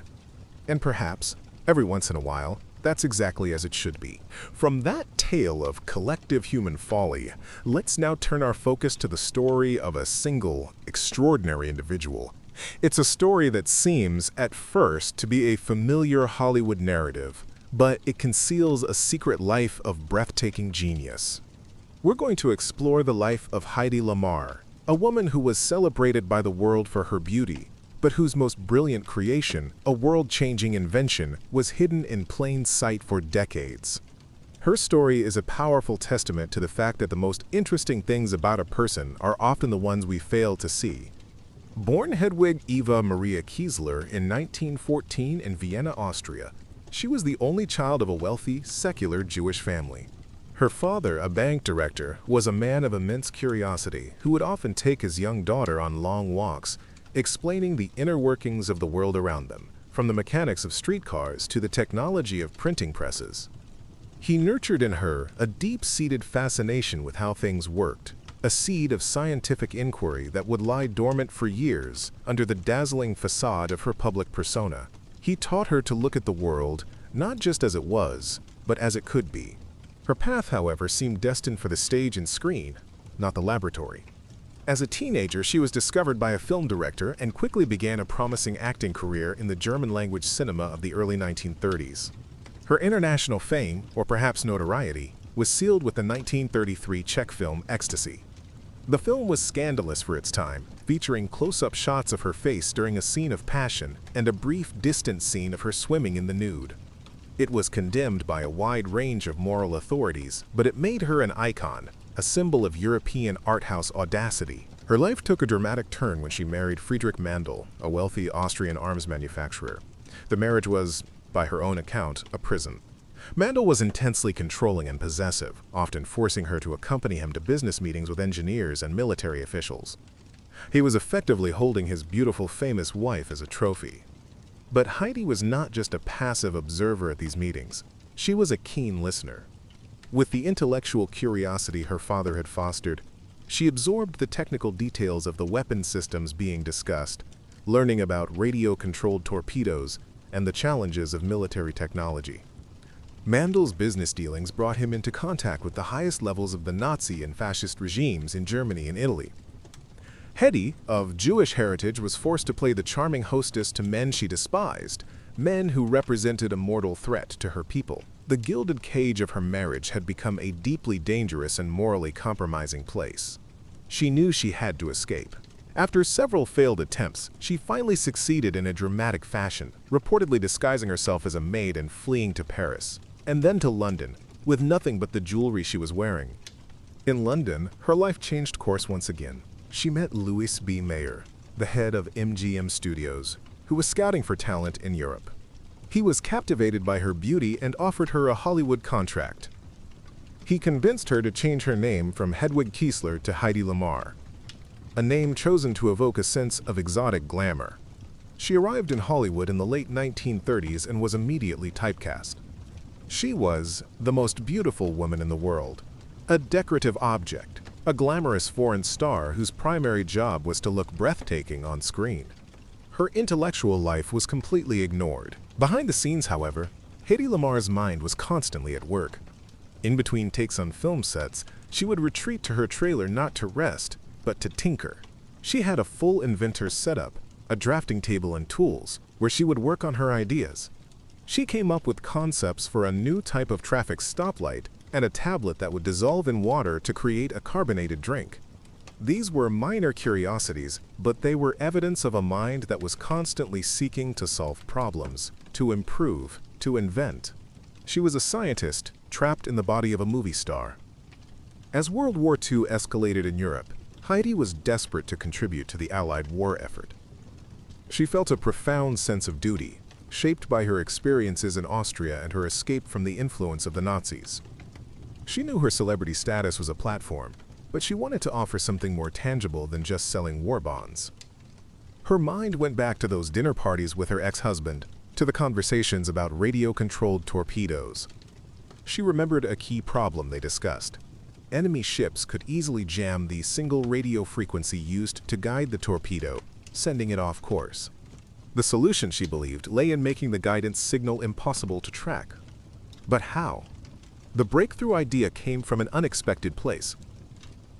[SPEAKER 1] And perhaps, every once in a while, that's exactly as it should be. From that tale of collective human folly, let's now turn our focus to the story of a single, extraordinary individual. It's a story that seems, at first, to be a familiar Hollywood narrative, but it conceals a secret life of breathtaking genius. We're going to explore the life of Heidi Lamar, a woman who was celebrated by the world for her beauty, but whose most brilliant creation, a world-changing invention, was hidden in plain sight for decades. Her story is a powerful testament to the fact that the most interesting things about a person are often the ones we fail to see. Born Hedwig Eva Maria Kiesler in 1914 in Vienna, Austria, she was the only child of a wealthy, secular Jewish family. Her father, a bank director, was a man of immense curiosity who would often take his young daughter on long walks, explaining the inner workings of the world around them, from the mechanics of streetcars to the technology of printing presses. He nurtured in her a deep-seated fascination with how things worked, a seed of scientific inquiry that would lie dormant for years under the dazzling facade of her public persona. He taught her to look at the world not just as it was, but as it could be. Her path, however, seemed destined for the stage and screen, not the laboratory. As a teenager, she was discovered by a film director and quickly began a promising acting career in the German-language cinema of the early 1930s. Her international fame, or perhaps notoriety, was sealed with the 1933 Czech film Ecstasy. The film was scandalous for its time, featuring close-up shots of her face during a scene of passion and a brief, distant scene of her swimming in the nude. It was condemned by a wide range of moral authorities, but it made her an icon, a symbol of European art house audacity. Her life took a dramatic turn when she married Friedrich Mandl, a wealthy Austrian arms manufacturer. The marriage was, by her own account, a prison. Mandl was intensely controlling and possessive, often forcing her to accompany him to business meetings with engineers and military officials. He was effectively holding his beautiful, famous wife as a trophy. But Heidi was not just a passive observer at these meetings. She was a keen listener. With the intellectual curiosity her father had fostered, she absorbed the technical details of the weapon systems being discussed, learning about radio-controlled torpedoes and the challenges of military technology. Mandl's business dealings brought him into contact with the highest levels of the Nazi and fascist regimes in Germany and Italy. Heidi, of Jewish heritage, was forced to play the charming hostess to men she despised, men who represented a mortal threat to her people. The gilded cage of her marriage had become a deeply dangerous and morally compromising place. She knew she had to escape. After several failed attempts, she finally succeeded in a dramatic fashion, reportedly disguising herself as a maid and fleeing to Paris, and then to London, with nothing but the jewelry she was wearing. In London, her life changed course once again. She met Louis B. Mayer, the head of MGM Studios, who was scouting for talent in Europe. He was captivated by her beauty and offered her a Hollywood contract. He convinced her to change her name from Hedwig Kiesler to Heidi Lamar, a name chosen to evoke a sense of exotic glamour. She arrived in Hollywood in the late 1930s and was immediately typecast. She was the most beautiful woman in the world, a decorative object, a glamorous foreign star whose primary job was to look breathtaking on screen. Her intellectual life was completely ignored. Behind the scenes, however, Heidi Lamar's mind was constantly at work. In between takes on film sets, she would retreat to her trailer not to rest, but to tinker. She had a full inventor's setup, a drafting table and tools, where she would work on her ideas. She came up with concepts for a new type of traffic stoplight and a tablet that would dissolve in water to create a carbonated drink. These were minor curiosities, but they were evidence of a mind that was constantly seeking to solve problems, to improve, to invent. She was a scientist trapped in the body of a movie star. As World War II escalated in Europe, Heidi was desperate to contribute to the Allied war effort. She felt a profound sense of duty, shaped by her experiences in Austria and her escape from the influence of the Nazis. She knew her celebrity status was a platform, but she wanted to offer something more tangible than just selling war bonds. Her mind went back to those dinner parties with her ex-husband, to the conversations about radio-controlled torpedoes. She remembered a key problem they discussed. Enemy ships could easily jam the single radio frequency used to guide the torpedo, sending it off course. The solution, she believed, lay in making the guidance signal impossible to track. But how? The breakthrough idea came from an unexpected place.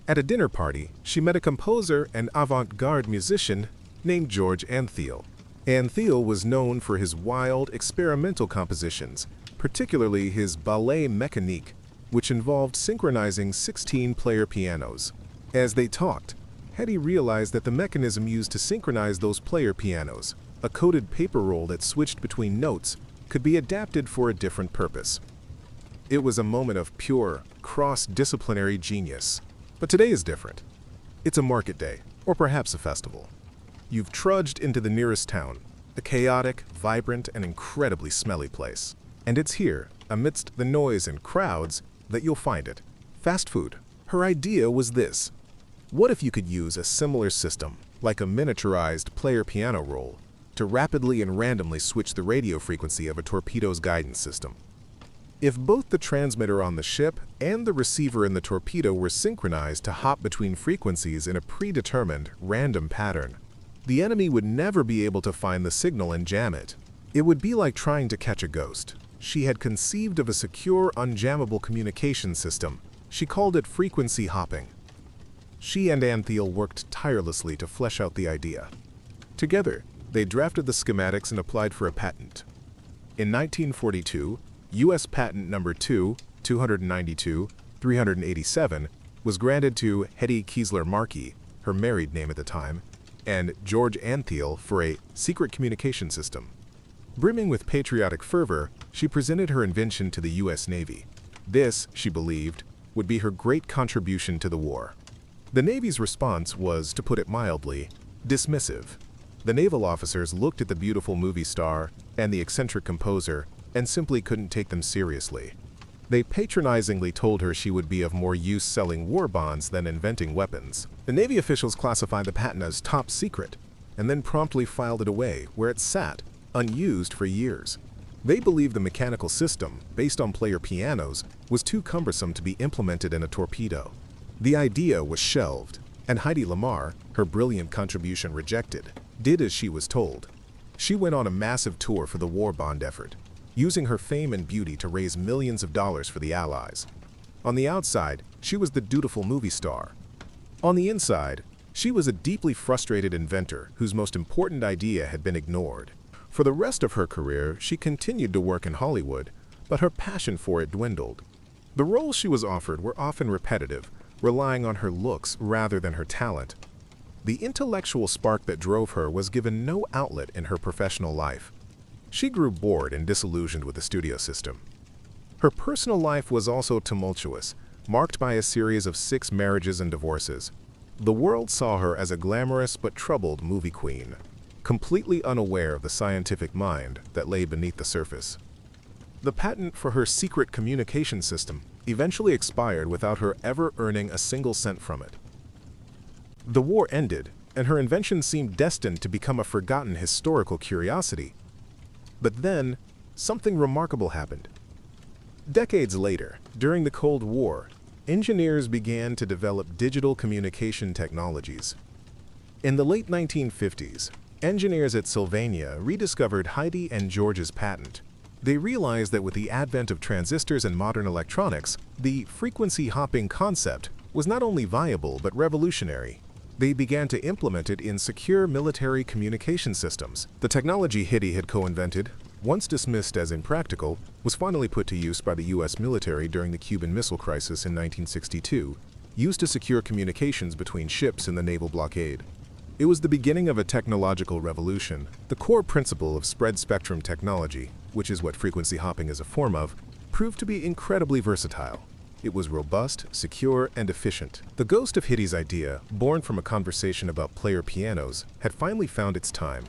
[SPEAKER 1] At a dinner party, she met a composer and avant-garde musician named George Antheil. Antheil was known for his wild, experimental compositions, particularly his ballet mécanique, which involved synchronizing 16-player pianos. As they talked, Heidi realized that the mechanism used to synchronize those player pianos, a coated paper roll that switched between notes, could be adapted for a different purpose. It was a moment of pure, cross-disciplinary genius. But today is different. It's a market day, or perhaps a festival. You've trudged into the nearest town, a chaotic, vibrant, and incredibly smelly place. And it's here, amidst the noise and crowds, that you'll find it. Fast food. Her idea was this. What if you could use a similar system, like a miniaturized player piano roll, to rapidly and randomly switch the radio frequency of a torpedo's guidance system? If both the transmitter on the ship and the receiver in the torpedo were synchronized to hop between frequencies in a predetermined, random pattern, the enemy would never be able to find the signal and jam it. It would be like trying to catch a ghost. She had conceived of a secure, unjammable communication system. She called it frequency hopping. She and Antheil worked tirelessly to flesh out the idea. Together, they drafted the schematics and applied for a patent. In 1942, U.S. Patent Number 292-387 was granted to Heidi Kiesler-Markey, her married name at the time, and George Antheil for a secret communication system. Brimming with patriotic fervor, she presented her invention to the U.S. Navy. This, she believed, would be her great contribution to the war. The Navy's response was, to put it mildly, dismissive. The naval officers looked at the beautiful movie star and the eccentric composer and simply couldn't take them seriously. They patronizingly told her she would be of more use selling war bonds than inventing weapons. The Navy officials classified the patent as top secret and then promptly filed it away, where it sat, unused for years. They believed the mechanical system, based on player pianos, was too cumbersome to be implemented in a torpedo. The idea was shelved, and Heidi Lamar, her brilliant contribution rejected, did as she was told. She went on a massive tour for the war bond effort, using her fame and beauty to raise millions of dollars for the Allies. On the outside, she was the dutiful movie star. On the inside, she was a deeply frustrated inventor whose most important idea had been ignored. For the rest of her career, she continued to work in Hollywood, but her passion for it dwindled. The roles she was offered were often repetitive, relying on her looks rather than her talent. The intellectual spark that drove her was given no outlet in her professional life. She grew bored and disillusioned with the studio system. Her personal life was also tumultuous, marked by a series of 6 marriages and divorces. The world saw her as a glamorous but troubled movie queen, completely unaware of the scientific mind that lay beneath the surface. The patent for her secret communication system eventually expired without her ever earning a single cent from it. The war ended, and her invention seemed destined to become a forgotten historical curiosity. But then, something remarkable happened. Decades later, during the Cold War, engineers began to develop digital communication technologies. In the late 1950s, engineers at Sylvania rediscovered Heidi and George's patent. They realized that with the advent of transistors and modern electronics, the frequency hopping concept was not only viable but revolutionary. They began to implement it in secure military communication systems. The technology Heidi had co-invented, once dismissed as impractical, was finally put to use by the U.S. military during the Cuban Missile Crisis in 1962, used to secure communications between ships in the naval blockade. It was the beginning of a technological revolution. The core principle of spread-spectrum technology, which is what frequency hopping is a form of, proved to be incredibly versatile. It was robust, secure, and efficient. The ghost of Heidi's idea, born from a conversation about player pianos, had finally found its time.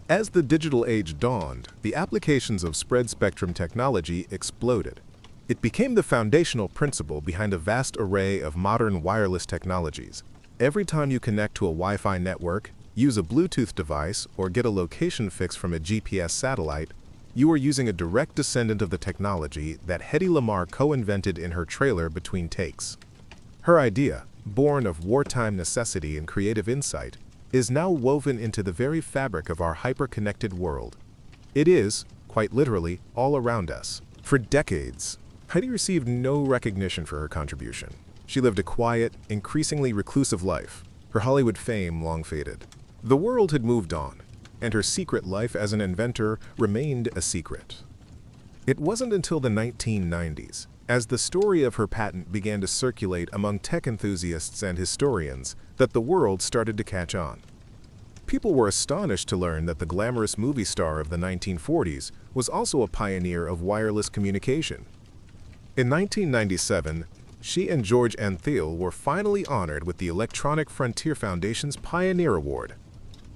[SPEAKER 1] As the digital age dawned, the applications of spread-spectrum technology exploded. It became the foundational principle behind a vast array of modern wireless technologies. Every time you connect to a Wi-Fi network, use a Bluetooth device, or get a location fix from a GPS satellite, you are using a direct descendant of the technology that Hedy Lamarr co-invented in her trailer Between Takes. Her idea, born of wartime necessity and creative insight, is now woven into the very fabric of our hyper-connected world. It is, quite literally, all around us. For decades, Heidi received no recognition for her contribution. She lived a quiet, increasingly reclusive life. Her Hollywood fame long faded. The world had moved on, and her secret life as an inventor remained a secret. It wasn't until the 1990s, as the story of her patent began to circulate among tech enthusiasts and historians, that the world started to catch on. People were astonished to learn that the glamorous movie star of the 1940s was also a pioneer of wireless communication. In 1997, she and George Antheil were finally honored with the Electronic Frontier Foundation's Pioneer Award.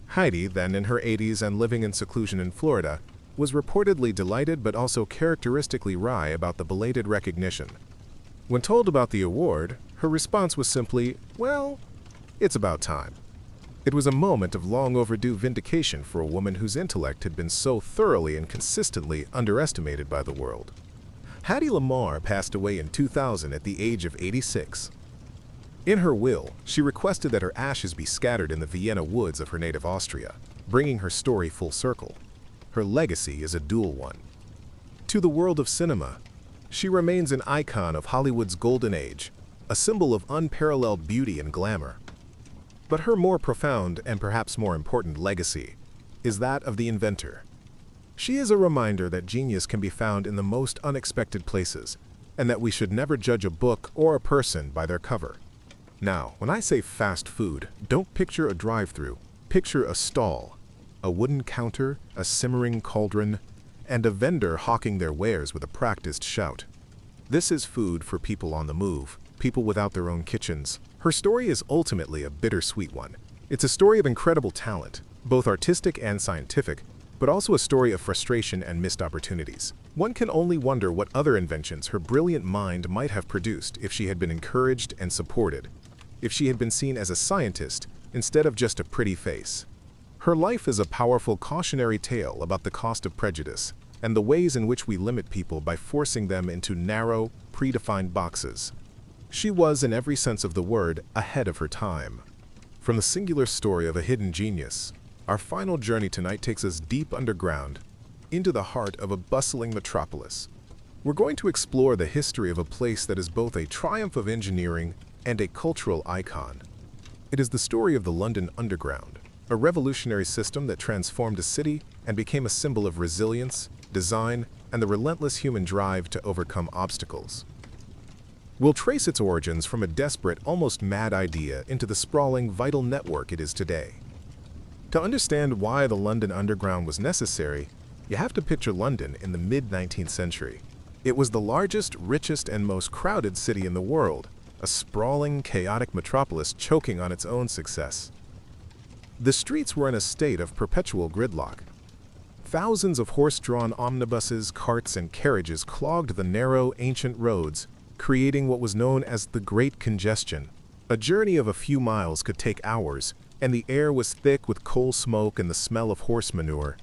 [SPEAKER 1] Heidi, then in her 80s and living in seclusion in Florida, was reportedly delighted but also characteristically wry about the belated recognition. When told about the award, her response was simply, "Well, it's about time." It was a moment of long overdue vindication for a woman whose intellect had been so thoroughly and consistently underestimated by the world. Hedy Lamarr passed away in 2000 at the age of 86. In her will, she requested that her ashes be scattered in the Vienna woods of her native Austria, bringing her story full circle. Her legacy is a dual one. To the world of cinema, she remains an icon of Hollywood's golden age, a symbol of unparalleled beauty and glamour. But her more profound and perhaps more important legacy is that of the inventor. She is a reminder that genius can be found in the most unexpected places, and that we should never judge a book or a person by their cover. Now, when I say fast food, don't picture a drive-through. Picture a stall, a wooden counter, a simmering cauldron, and a vendor hawking their wares with a practiced shout. This is food for people on the move, people without their own kitchens. Her story is ultimately a bittersweet one. It's a story of incredible talent, both artistic and scientific, but also a story of frustration and missed opportunities. One can only wonder what other inventions her brilliant mind might have produced if she had been encouraged and supported, if she had been seen as a scientist instead of just a pretty face. Her life is a powerful cautionary tale about the cost of prejudice and the ways in which we limit people by forcing them into narrow, predefined boxes. She was, in every sense of the word, ahead of her time. From the singular story of a hidden genius, our final journey tonight takes us deep underground, into the heart of a bustling metropolis. We're going to explore the history of a place that is both a triumph of engineering and a cultural icon. It is the story of the London Underground, a revolutionary system that transformed a city and became a symbol of resilience, design, and the relentless human drive to overcome obstacles. We'll trace its origins from a desperate, almost mad idea into the sprawling, vital network it is today. To understand why the London Underground was necessary, you have to picture London in the mid-19th century. It was the largest, richest, and most crowded city in the world, a sprawling, chaotic metropolis choking on its own success. The streets were in a state of perpetual gridlock. Thousands of horse-drawn omnibuses, carts, and carriages clogged the narrow, ancient roads, creating what was known as the Great Congestion. A journey of a few miles could take hours, and the air was thick with coal smoke and the smell of horse manure.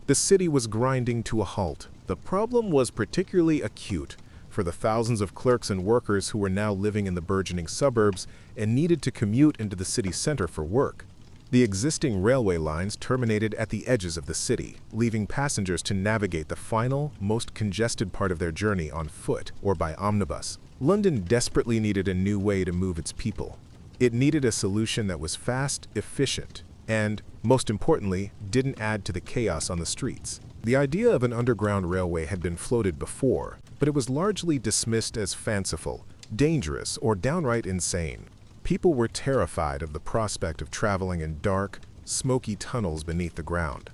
[SPEAKER 1] The city was grinding to a halt. The problem was particularly acute for the thousands of clerks and workers who were now living in the burgeoning suburbs and needed to commute into the city center for work. The existing railway lines terminated at the edges of the city, leaving passengers to navigate the final, most congested part of their journey on foot or by omnibus. London desperately needed a new way to move its people. It needed a solution that was fast, efficient, and, most importantly, didn't add to the chaos on the streets. The idea of an underground railway had been floated before, but it was largely dismissed as fanciful, dangerous, or downright insane. People were terrified of the prospect of traveling in dark, smoky tunnels beneath the ground.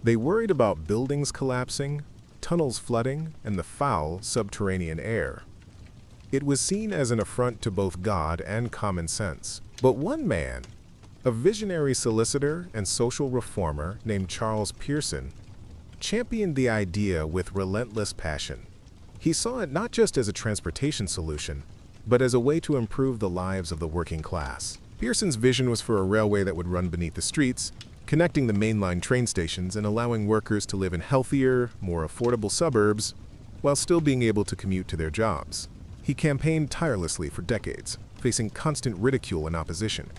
[SPEAKER 1] They worried about buildings collapsing, tunnels flooding, and the foul subterranean air. It was seen as an affront to both God and common sense. But one man, a visionary solicitor and social reformer named Charles Peasant, championed the idea with relentless passion. He saw it not just as a transportation solution, but as a way to improve the lives of the working class. Pearson's vision was for a railway that would run beneath the streets, connecting the mainline train stations and allowing workers to live in healthier, more affordable suburbs, while still being able to commute to their jobs. He campaigned tirelessly for decades, facing constant ridicule and opposition.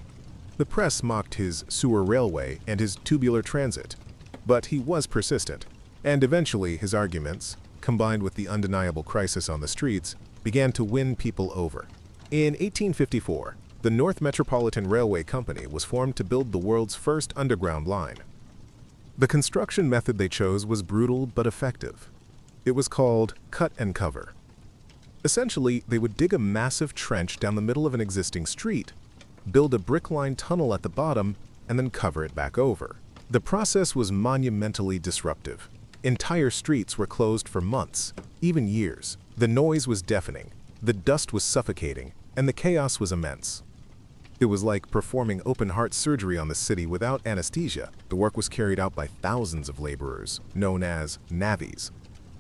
[SPEAKER 1] The press mocked his sewer railway and his tubular transit, but he was persistent, and eventually his arguments, combined with the undeniable crisis on the streets, began to win people over. In 1854, the North Metropolitan Railway Company was formed to build the world's first underground line. The construction method they chose was brutal but effective. It was called cut and cover. Essentially, they would dig a massive trench down the middle of an existing street, build a brick-lined tunnel at the bottom, and then cover it back over. The process was monumentally disruptive. Entire streets were closed for months, even years. The noise was deafening, the dust was suffocating, and the chaos was immense. It was like performing open-heart surgery on the city without anesthesia. The work was carried out by thousands of laborers, known as navvies.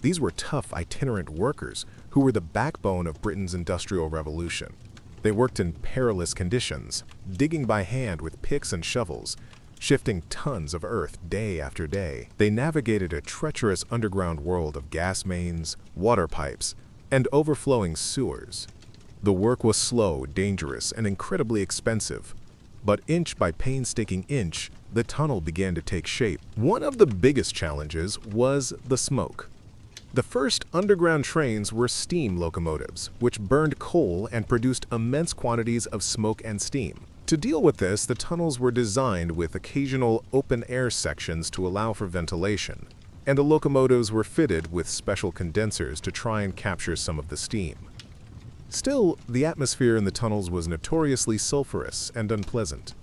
[SPEAKER 1] These were tough, itinerant workers who were the backbone of Britain's Industrial Revolution. They worked in perilous conditions, digging by hand with picks and shovels, shifting tons of earth day after day. They navigated a treacherous underground world of gas mains, water pipes, and overflowing sewers. The work was slow, dangerous, and incredibly expensive. But inch by painstaking inch, the tunnel began to take shape. One of the biggest challenges was the smoke. The first underground trains were steam locomotives, which burned coal and produced immense quantities of smoke and steam. To deal with this, the tunnels were designed with occasional open-air sections to allow for ventilation, and the locomotives were fitted with special condensers to try and capture some of the steam. Still, the atmosphere in the tunnels was notoriously sulfurous and unpleasant.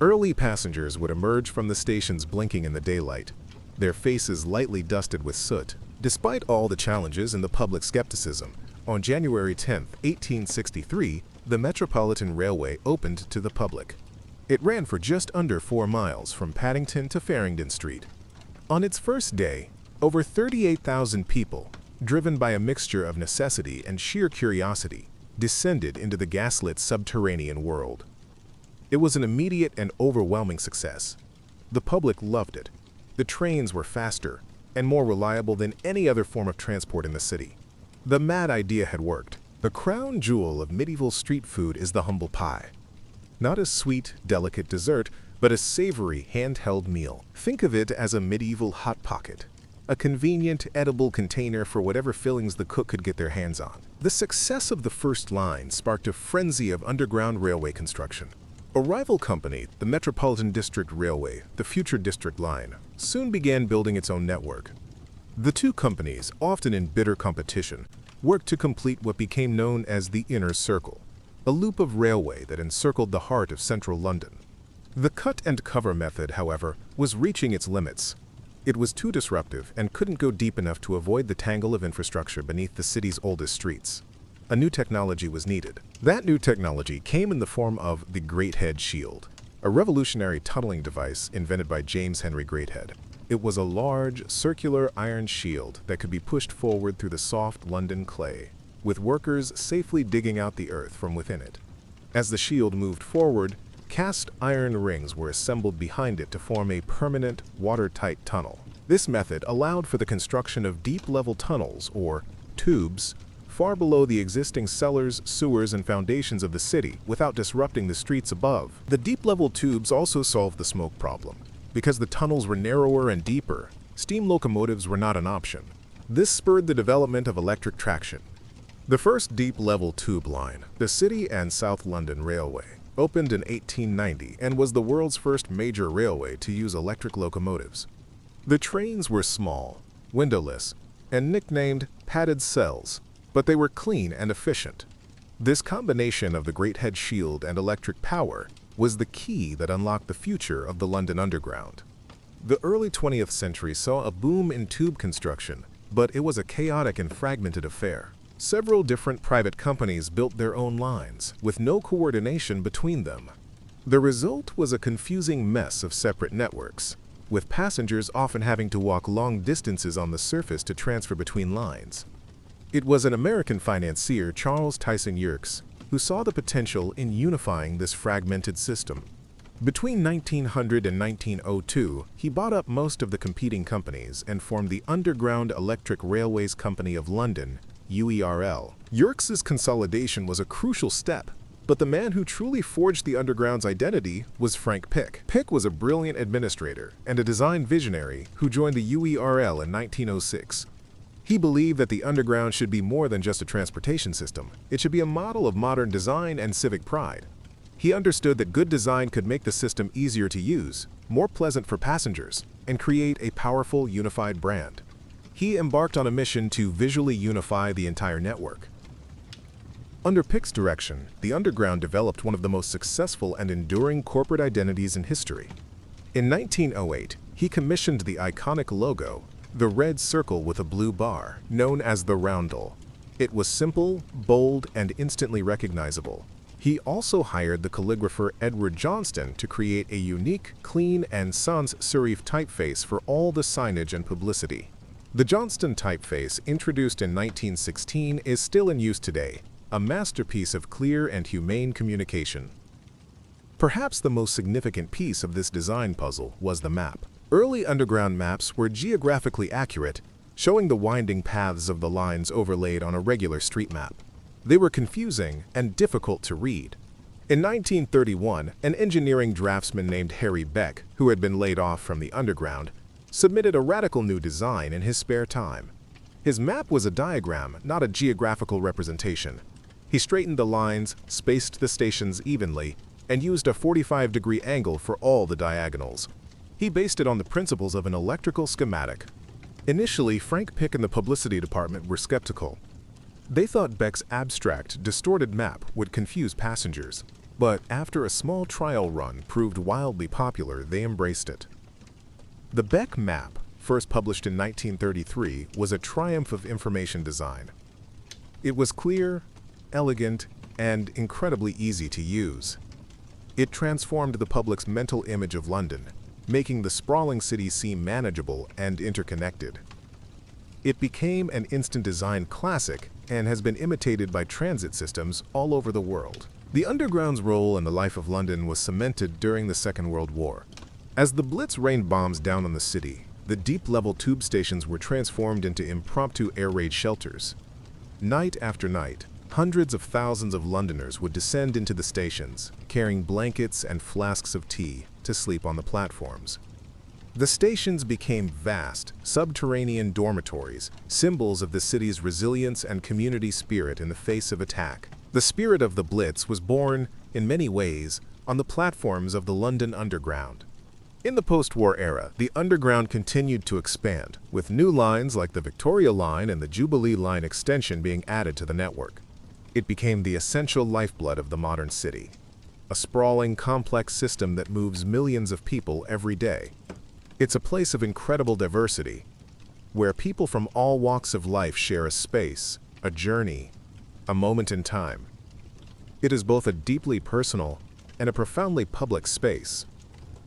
[SPEAKER 1] Early passengers would emerge from the stations blinking in the daylight, their faces lightly dusted with soot. Despite all the challenges and the public skepticism, on January 10, 1863, the Metropolitan Railway opened to the public. It ran for just under 4 miles from Paddington to Farringdon Street. On its first day, over 38,000 people, driven by a mixture of necessity and sheer curiosity, descended into the gaslit subterranean world. It was an immediate and overwhelming success. The public loved it. The trains were faster and more reliable than any other form of transport in the city. The mad idea had worked. The crown jewel of medieval street food is the humble pie. Not a sweet, delicate dessert, but a savory, handheld meal. Think of it as a medieval hot pocket, a convenient, edible container for whatever fillings the cook could get their hands on. The success of the first line sparked a frenzy of underground railway construction. A rival company, the Metropolitan District Railway, the future District Line, soon began building its own network. The two companies, often in bitter competition, worked to complete what became known as the Inner Circle, a loop of railway that encircled the heart of central London. The cut and cover method, however, was reaching its limits. It was too disruptive and couldn't go deep enough to avoid the tangle of infrastructure beneath the city's oldest streets. A new technology was needed. That new technology came in the form of the Greathead Shield, a revolutionary tunneling device invented by James Henry Greathead. It was a large, circular iron shield that could be pushed forward through the soft London clay, with workers safely digging out the earth from within it. As the shield moved forward, cast iron rings were assembled behind it to form a permanent, watertight tunnel. This method allowed for the construction of deep-level tunnels, or tubes, far below the existing cellars, sewers, and foundations of the city without disrupting the streets above. The deep-level tubes also solved the smoke problem. Because the tunnels were narrower and deeper, steam locomotives were not an option. This spurred the development of electric traction. The first deep-level tube line, the City and South London Railway, opened in 1890 and was the world's first major railway to use electric locomotives. The trains were small, windowless, and nicknamed padded cells, but they were clean and efficient. This combination of the Greathead Shield and electric power was the key that unlocked the future of the London Underground. The early 20th century saw a boom in tube construction, but it was a chaotic and fragmented affair. Several different private companies built their own lines, with no coordination between them. The result was a confusing mess of separate networks, with passengers often having to walk long distances on the surface to transfer between lines. It was an American financier, Charles Tyson Yerkes, who saw the potential in unifying this fragmented system. Between 1900 and 1902, he bought up most of the competing companies and formed the Underground Electric Railways Company of London, UERL. Yerkes's consolidation was a crucial step, but the man who truly forged the Underground's identity was Frank Pick. Pick was a brilliant administrator and a design visionary who joined the UERL in 1906. He believed that the Underground should be more than just a transportation system. It should be a model of modern design and civic pride. He understood that good design could make the system easier to use, more pleasant for passengers, and create a powerful, unified brand. He embarked on a mission to visually unify the entire network. Under Pick's direction, the Underground developed one of the most successful and enduring corporate identities in history. In 1908, he commissioned the iconic logo, the red circle with a blue bar, known as the roundel. It was simple, bold, and instantly recognizable. He also hired the calligrapher Edward Johnston to create a unique, clean, and sans serif typeface for all the signage and publicity. The Johnston typeface, introduced in 1916, is still in use today, a masterpiece of clear and humane communication. Perhaps the most significant piece of this design puzzle was the map. Early underground maps were geographically accurate, showing the winding paths of the lines overlaid on a regular street map. They were confusing and difficult to read. In 1931, an engineering draftsman named Harry Beck, who had been laid off from the Underground, submitted a radical new design in his spare time. His map was a diagram, not a geographical representation. He straightened the lines, spaced the stations evenly, and used a 45-degree angle for all the diagonals. He based it on the principles of an electrical schematic. Initially, Frank Pick and the publicity department were skeptical. They thought Beck's abstract, distorted map would confuse passengers. But after a small trial run proved wildly popular, they embraced it. The Beck map, first published in 1933, was a triumph of information design. It was clear, elegant, and incredibly easy to use. It transformed the public's mental image of London, making the sprawling city seem manageable and interconnected. It became an instant design classic and has been imitated by transit systems all over the world. The Underground's role in the life of London was cemented during the Second World War. As the Blitz rained bombs down on the city, the deep-level tube stations were transformed into impromptu air raid shelters. Night after night, hundreds of thousands of Londoners would descend into the stations, carrying blankets and flasks of tea to sleep on the platforms. The stations became vast, subterranean dormitories, symbols of the city's resilience and community spirit in the face of attack. The spirit of the Blitz was born, in many ways, on the platforms of the London Underground. In the post-war era, the Underground continued to expand, with new lines like the Victoria Line and the Jubilee Line extension being added to the network. It became the essential lifeblood of the modern city, a sprawling, complex system that moves millions of people every day. It's a place of incredible diversity, where people from all walks of life share a space, a journey, a moment in time. It is both a deeply personal and a profoundly public space,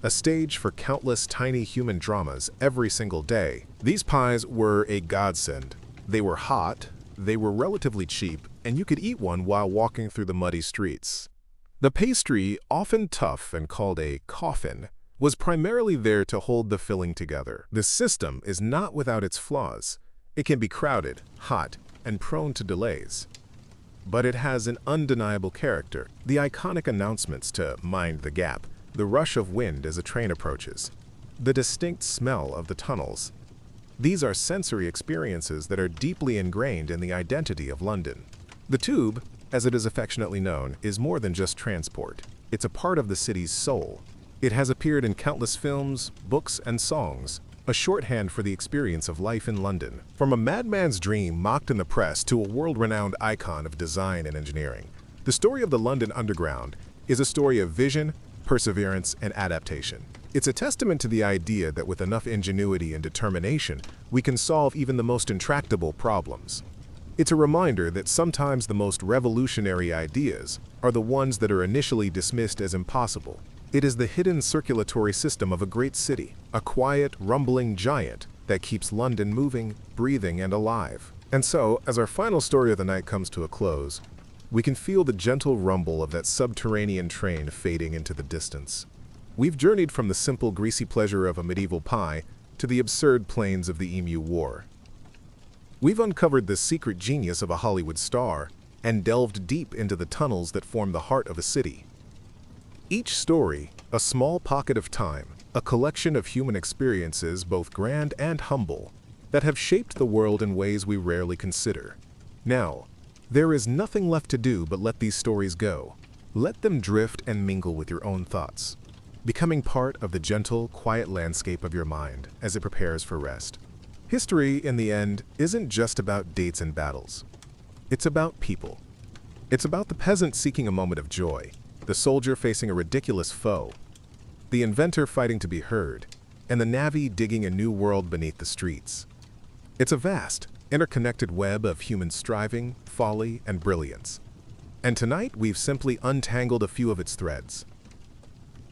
[SPEAKER 1] a stage for countless tiny human dramas every single day. These pies were a godsend. They were hot, they were relatively cheap, and you could eat one while walking through the muddy streets. The pastry, often tough and called a coffin, was primarily there to hold the filling together. The system is not without its flaws. It can be crowded, hot, and prone to delays. But it has an undeniable character. The iconic announcements to "mind the gap," the rush of wind as a train approaches, the distinct smell of the tunnels. These are sensory experiences that are deeply ingrained in the identity of London. The tube, as it is affectionately known, is more than just transport. It's a part of the city's soul. It has appeared in countless films, books, and songs, a shorthand for the experience of life in London. From a madman's dream mocked in the press to a world-renowned icon of design and engineering, the story of the London Underground is a story of vision, perseverance, and adaptation. It's a testament to the idea that with enough ingenuity and determination, we can solve even the most intractable problems. It's a reminder that sometimes the most revolutionary ideas are the ones that are initially dismissed as impossible. It is the hidden circulatory system of a great city, a quiet, rumbling giant that keeps London moving, breathing, and alive. And so, as our final story of the night comes to a close, we can feel the gentle rumble of that subterranean train fading into the distance. We've journeyed from the simple, greasy pleasure of a medieval pie to the absurd plains of the Emu War. We've uncovered the secret genius of a Hollywood star and delved deep into the tunnels that form the heart of a city. Each story, a small pocket of time, a collection of human experiences both grand and humble, that have shaped the world in ways we rarely consider. Now, there is nothing left to do but let these stories go. Let them drift and mingle with your own thoughts, becoming part of the gentle, quiet landscape of your mind as it prepares for rest. History, in the end, isn't just about dates and battles. It's about people. It's about the peasant seeking a moment of joy, the soldier facing a ridiculous foe, the inventor fighting to be heard, and the navvy digging a new world beneath the streets. It's a vast, interconnected web of human striving, folly, and brilliance. And tonight, we've simply untangled a few of its threads.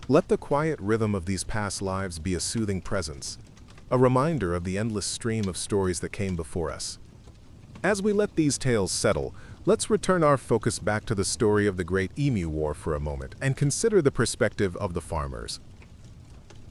[SPEAKER 1] Let the quiet rhythm of these past lives be a soothing presence, a reminder of the endless stream of stories that came before us. As we let these tales settle, let's return our focus back to the story of the Great Emu War for a moment and consider the perspective of the farmers.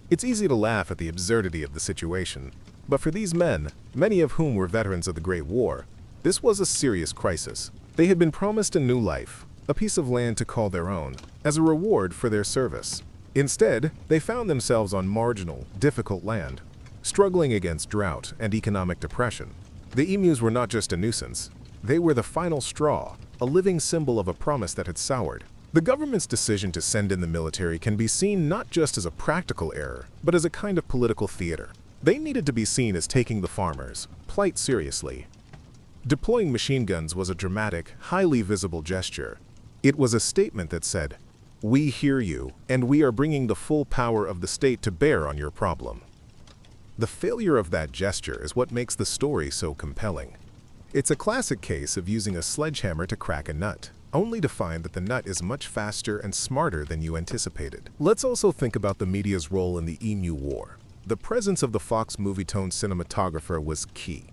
[SPEAKER 1] It's easy to laugh at the absurdity of the situation, but for these men, many of whom were veterans of the Great War, this was a serious crisis. They had been promised a new life, a piece of land to call their own, as a reward for their service. Instead, they found themselves on marginal, difficult land, struggling against drought and economic depression. The emus were not just a nuisance. They were the final straw, a living symbol of a promise that had soured. The government's decision to send in the military can be seen not just as a practical error, but as a kind of political theater. They needed to be seen as taking the farmers' plight seriously. Deploying machine guns was a dramatic, highly visible gesture. It was a statement that said, "We hear you, and we are bringing the full power of the state to bear on your problem." The failure of that gesture is what makes the story so compelling. It's a classic case of using a sledgehammer to crack a nut, only to find that the nut is much faster and smarter than you anticipated. Let's also think about the media's role in the Emu War. The presence of the Fox Movietone cinematographer was key.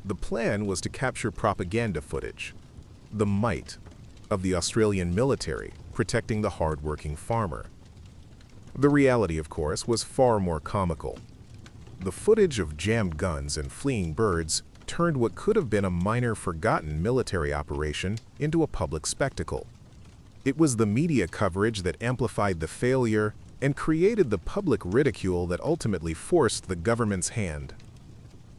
[SPEAKER 1] The plan was to capture propaganda footage, the might of the Australian military protecting the hard-working farmer. The reality, of course, was far more comical. The footage of jammed guns and fleeing birds turned what could have been a minor, forgotten military operation into a public spectacle. It was the media coverage that amplified the failure and created the public ridicule that ultimately forced the government's hand.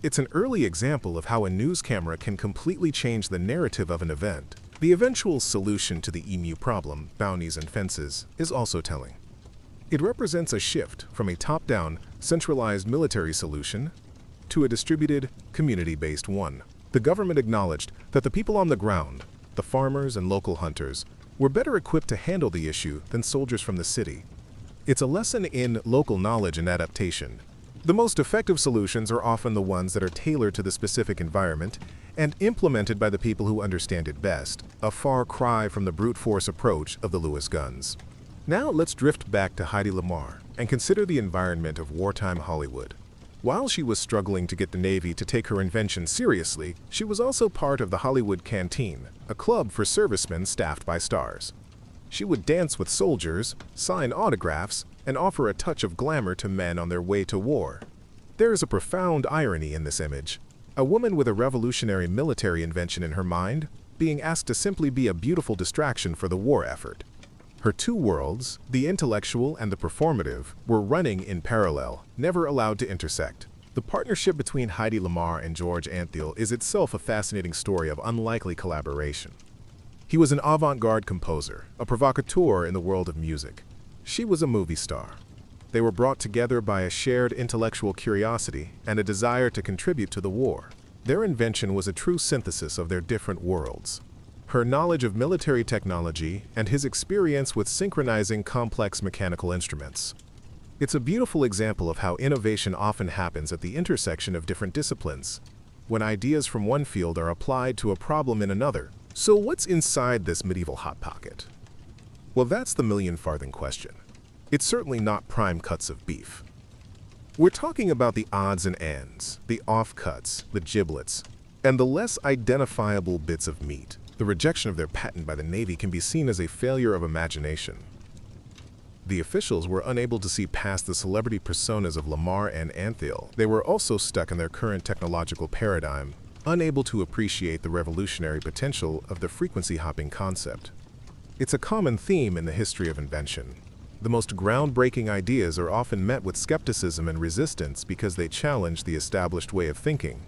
[SPEAKER 1] It's an early example of how a news camera can completely change the narrative of an event. The eventual solution to the emu problem, bounties and fences, is also telling. It represents a shift from a top-down, centralized military solution to a distributed, community-based one. The government acknowledged that the people on the ground, the farmers and local hunters, were better equipped to handle the issue than soldiers from the city. It's a lesson in local knowledge and adaptation. The most effective solutions are often the ones that are tailored to the specific environment and implemented by the people who understand it best, a far cry from the brute force approach of the Lewis guns. Now let's drift back to Heidi Lamar and consider the environment of wartime Hollywood. While she was struggling to get the Navy to take her invention seriously, she was also part of the Hollywood Canteen, a club for servicemen staffed by stars. She would dance with soldiers, sign autographs, and offer a touch of glamour to men on their way to war. There is a profound irony in this image. A woman with a revolutionary military invention in her mind, being asked to simply be a beautiful distraction for the war effort. Her two worlds, the intellectual and the performative, were running in parallel, never allowed to intersect. The partnership between Heidi Lamar and George Antheil is itself a fascinating story of unlikely collaboration. He was an avant-garde composer, a provocateur in the world of music. She was a movie star. They were brought together by a shared intellectual curiosity and a desire to contribute to the war. Their invention was a true synthesis of their different worlds. Her knowledge of military technology and his experience with synchronizing complex mechanical instruments. It's a beautiful example of how innovation often happens at the intersection of different disciplines, when ideas from one field are applied to a problem in another. So what's inside this medieval hot pocket? Well, that's the million-farthing question. It's certainly not prime cuts of beef. We're talking about the odds and ends, the offcuts, the giblets, and the less identifiable bits of meat. The rejection of their patent by the Navy can be seen as a failure of imagination. The officials were unable to see past the celebrity personas of Lamar and Antheil. They were also stuck in their current technological paradigm, unable to appreciate the revolutionary potential of the frequency-hopping concept. It's a common theme in the history of invention. The most groundbreaking ideas are often met with skepticism and resistance because they challenge the established way of thinking.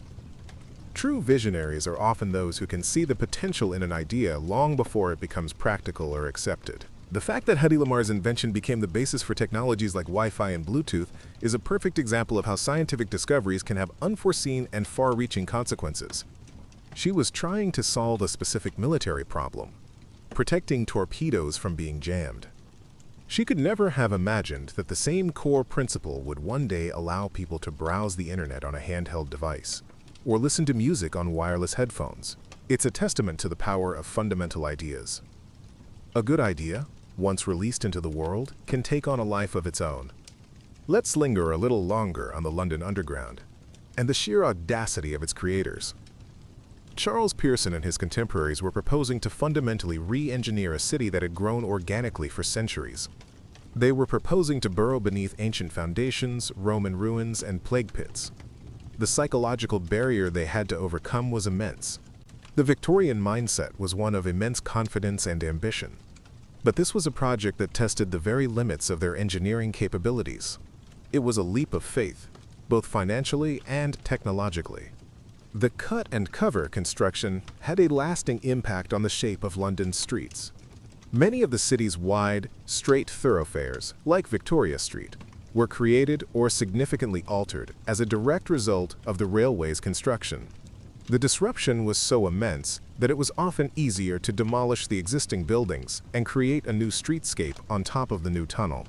[SPEAKER 1] True visionaries are often those who can see the potential in an idea long before it becomes practical or accepted. The fact that Heidi Lamar's invention became the basis for technologies like Wi-Fi and Bluetooth is a perfect example of how scientific discoveries can have unforeseen and far-reaching consequences. She was trying to solve a specific military problem, protecting torpedoes from being jammed. She could never have imagined that the same core principle would one day allow people to browse the internet on a handheld device, or listen to music on wireless headphones. It's a testament to the power of fundamental ideas. A good idea, once released into the world, can take on a life of its own. Let's linger a little longer on the London Underground and the sheer audacity of its creators. Charles Pearson and his contemporaries were proposing to fundamentally re-engineer a city that had grown organically for centuries. They were proposing to burrow beneath ancient foundations, Roman ruins, and plague pits. The psychological barrier they had to overcome was immense. The Victorian mindset was one of immense confidence and ambition. But this was a project that tested the very limits of their engineering capabilities. It was a leap of faith, both financially and technologically. The cut and cover construction had a lasting impact on the shape of London's streets. Many of the city's wide, straight thoroughfares, like Victoria Street, were created or significantly altered as a direct result of the railway's construction. The disruption was so immense that it was often easier to demolish the existing buildings and create a new streetscape on top of the new tunnel.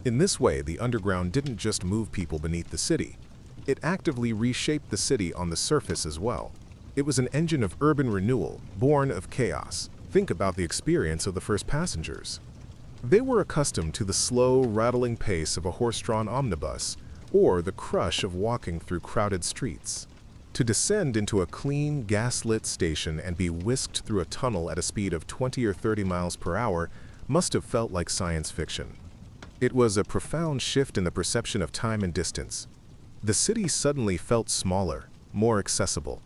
[SPEAKER 1] In this way, the underground didn't just move people beneath the city. It actively reshaped the city on the surface as well. It was an engine of urban renewal, born of chaos. Think about the experience of the first passengers. They were accustomed to the slow, rattling pace of a horse-drawn omnibus, or the crush of walking through crowded streets. To descend into a clean, gas-lit station and be whisked through a tunnel at a speed of 20 or 30 miles per hour must have felt like science fiction. It was a profound shift in the perception of time and distance. The city suddenly felt smaller, more accessible.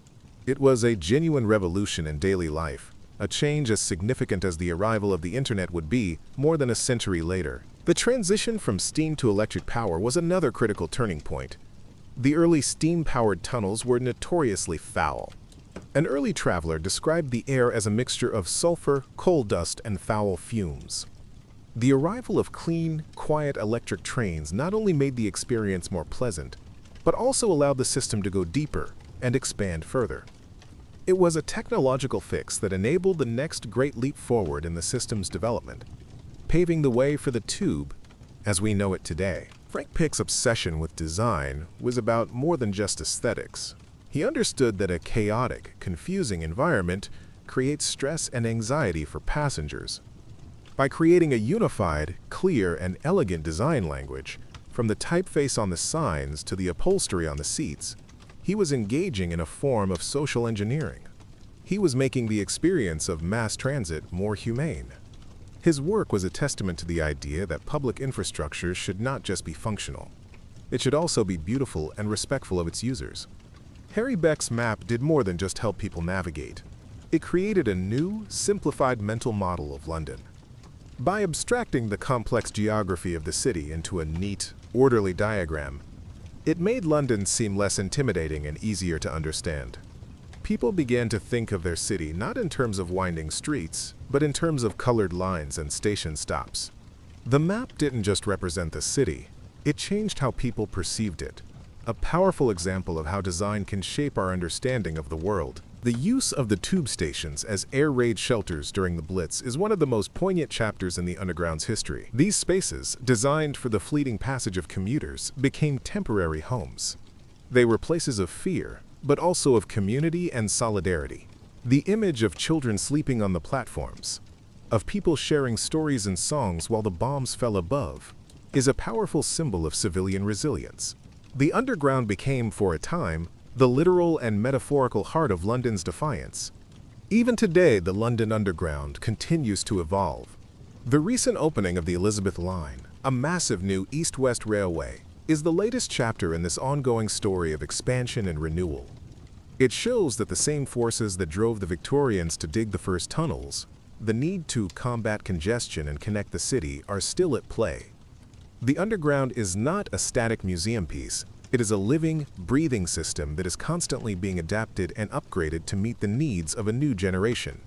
[SPEAKER 1] It was a genuine revolution in daily life, a change as significant as the arrival of the internet would be more than a century later. The transition from steam to electric power was another critical turning point. The early steam-powered tunnels were notoriously foul. An early traveler described the air as a mixture of sulfur, coal dust, and foul fumes. The arrival of clean, quiet electric trains not only made the experience more pleasant, but also allowed the system to go deeper and expand further. It was a technological fix that enabled the next great leap forward in the system's development, paving the way for the tube as we know it today. Frank Pick's obsession with design was about more than just aesthetics. He understood that a chaotic, confusing environment creates stress and anxiety for passengers. By creating a unified, clear, and elegant design language, from the typeface on the signs to the upholstery on the seats, he was engaging in a form of social engineering. He was making the experience of mass transit more humane. His work was a testament to the idea that public infrastructure should not just be functional. It should also be beautiful and respectful of its users. Harry Beck's map did more than just help people navigate. It created a new, simplified mental model of London. By abstracting the complex geography of the city into a neat, orderly diagram, it made London seem less intimidating and easier to understand. People began to think of their city not in terms of winding streets, but in terms of colored lines and station stops. The map didn't just represent the city, it changed how people perceived it. A powerful example of how design can shape our understanding of the world. The use of the tube stations as air raid shelters during the Blitz is one of the most poignant chapters in the Underground's history. These spaces, designed for the fleeting passage of commuters, became temporary homes. They were places of fear, but also of community and solidarity. The image of children sleeping on the platforms, of people sharing stories and songs while the bombs fell above, is a powerful symbol of civilian resilience. The Underground became, for a time, the literal and metaphorical heart of London's defiance. Even today, the London Underground continues to evolve. The recent opening of the Elizabeth Line, a massive new east-west railway, is the latest chapter in this ongoing story of expansion and renewal. It shows that the same forces that drove the Victorians to dig the first tunnels, the need to combat congestion and connect the city, are still at play. The Underground is not a static museum piece. It is a living, breathing system that is constantly being adapted and upgraded to meet the needs of a new generation.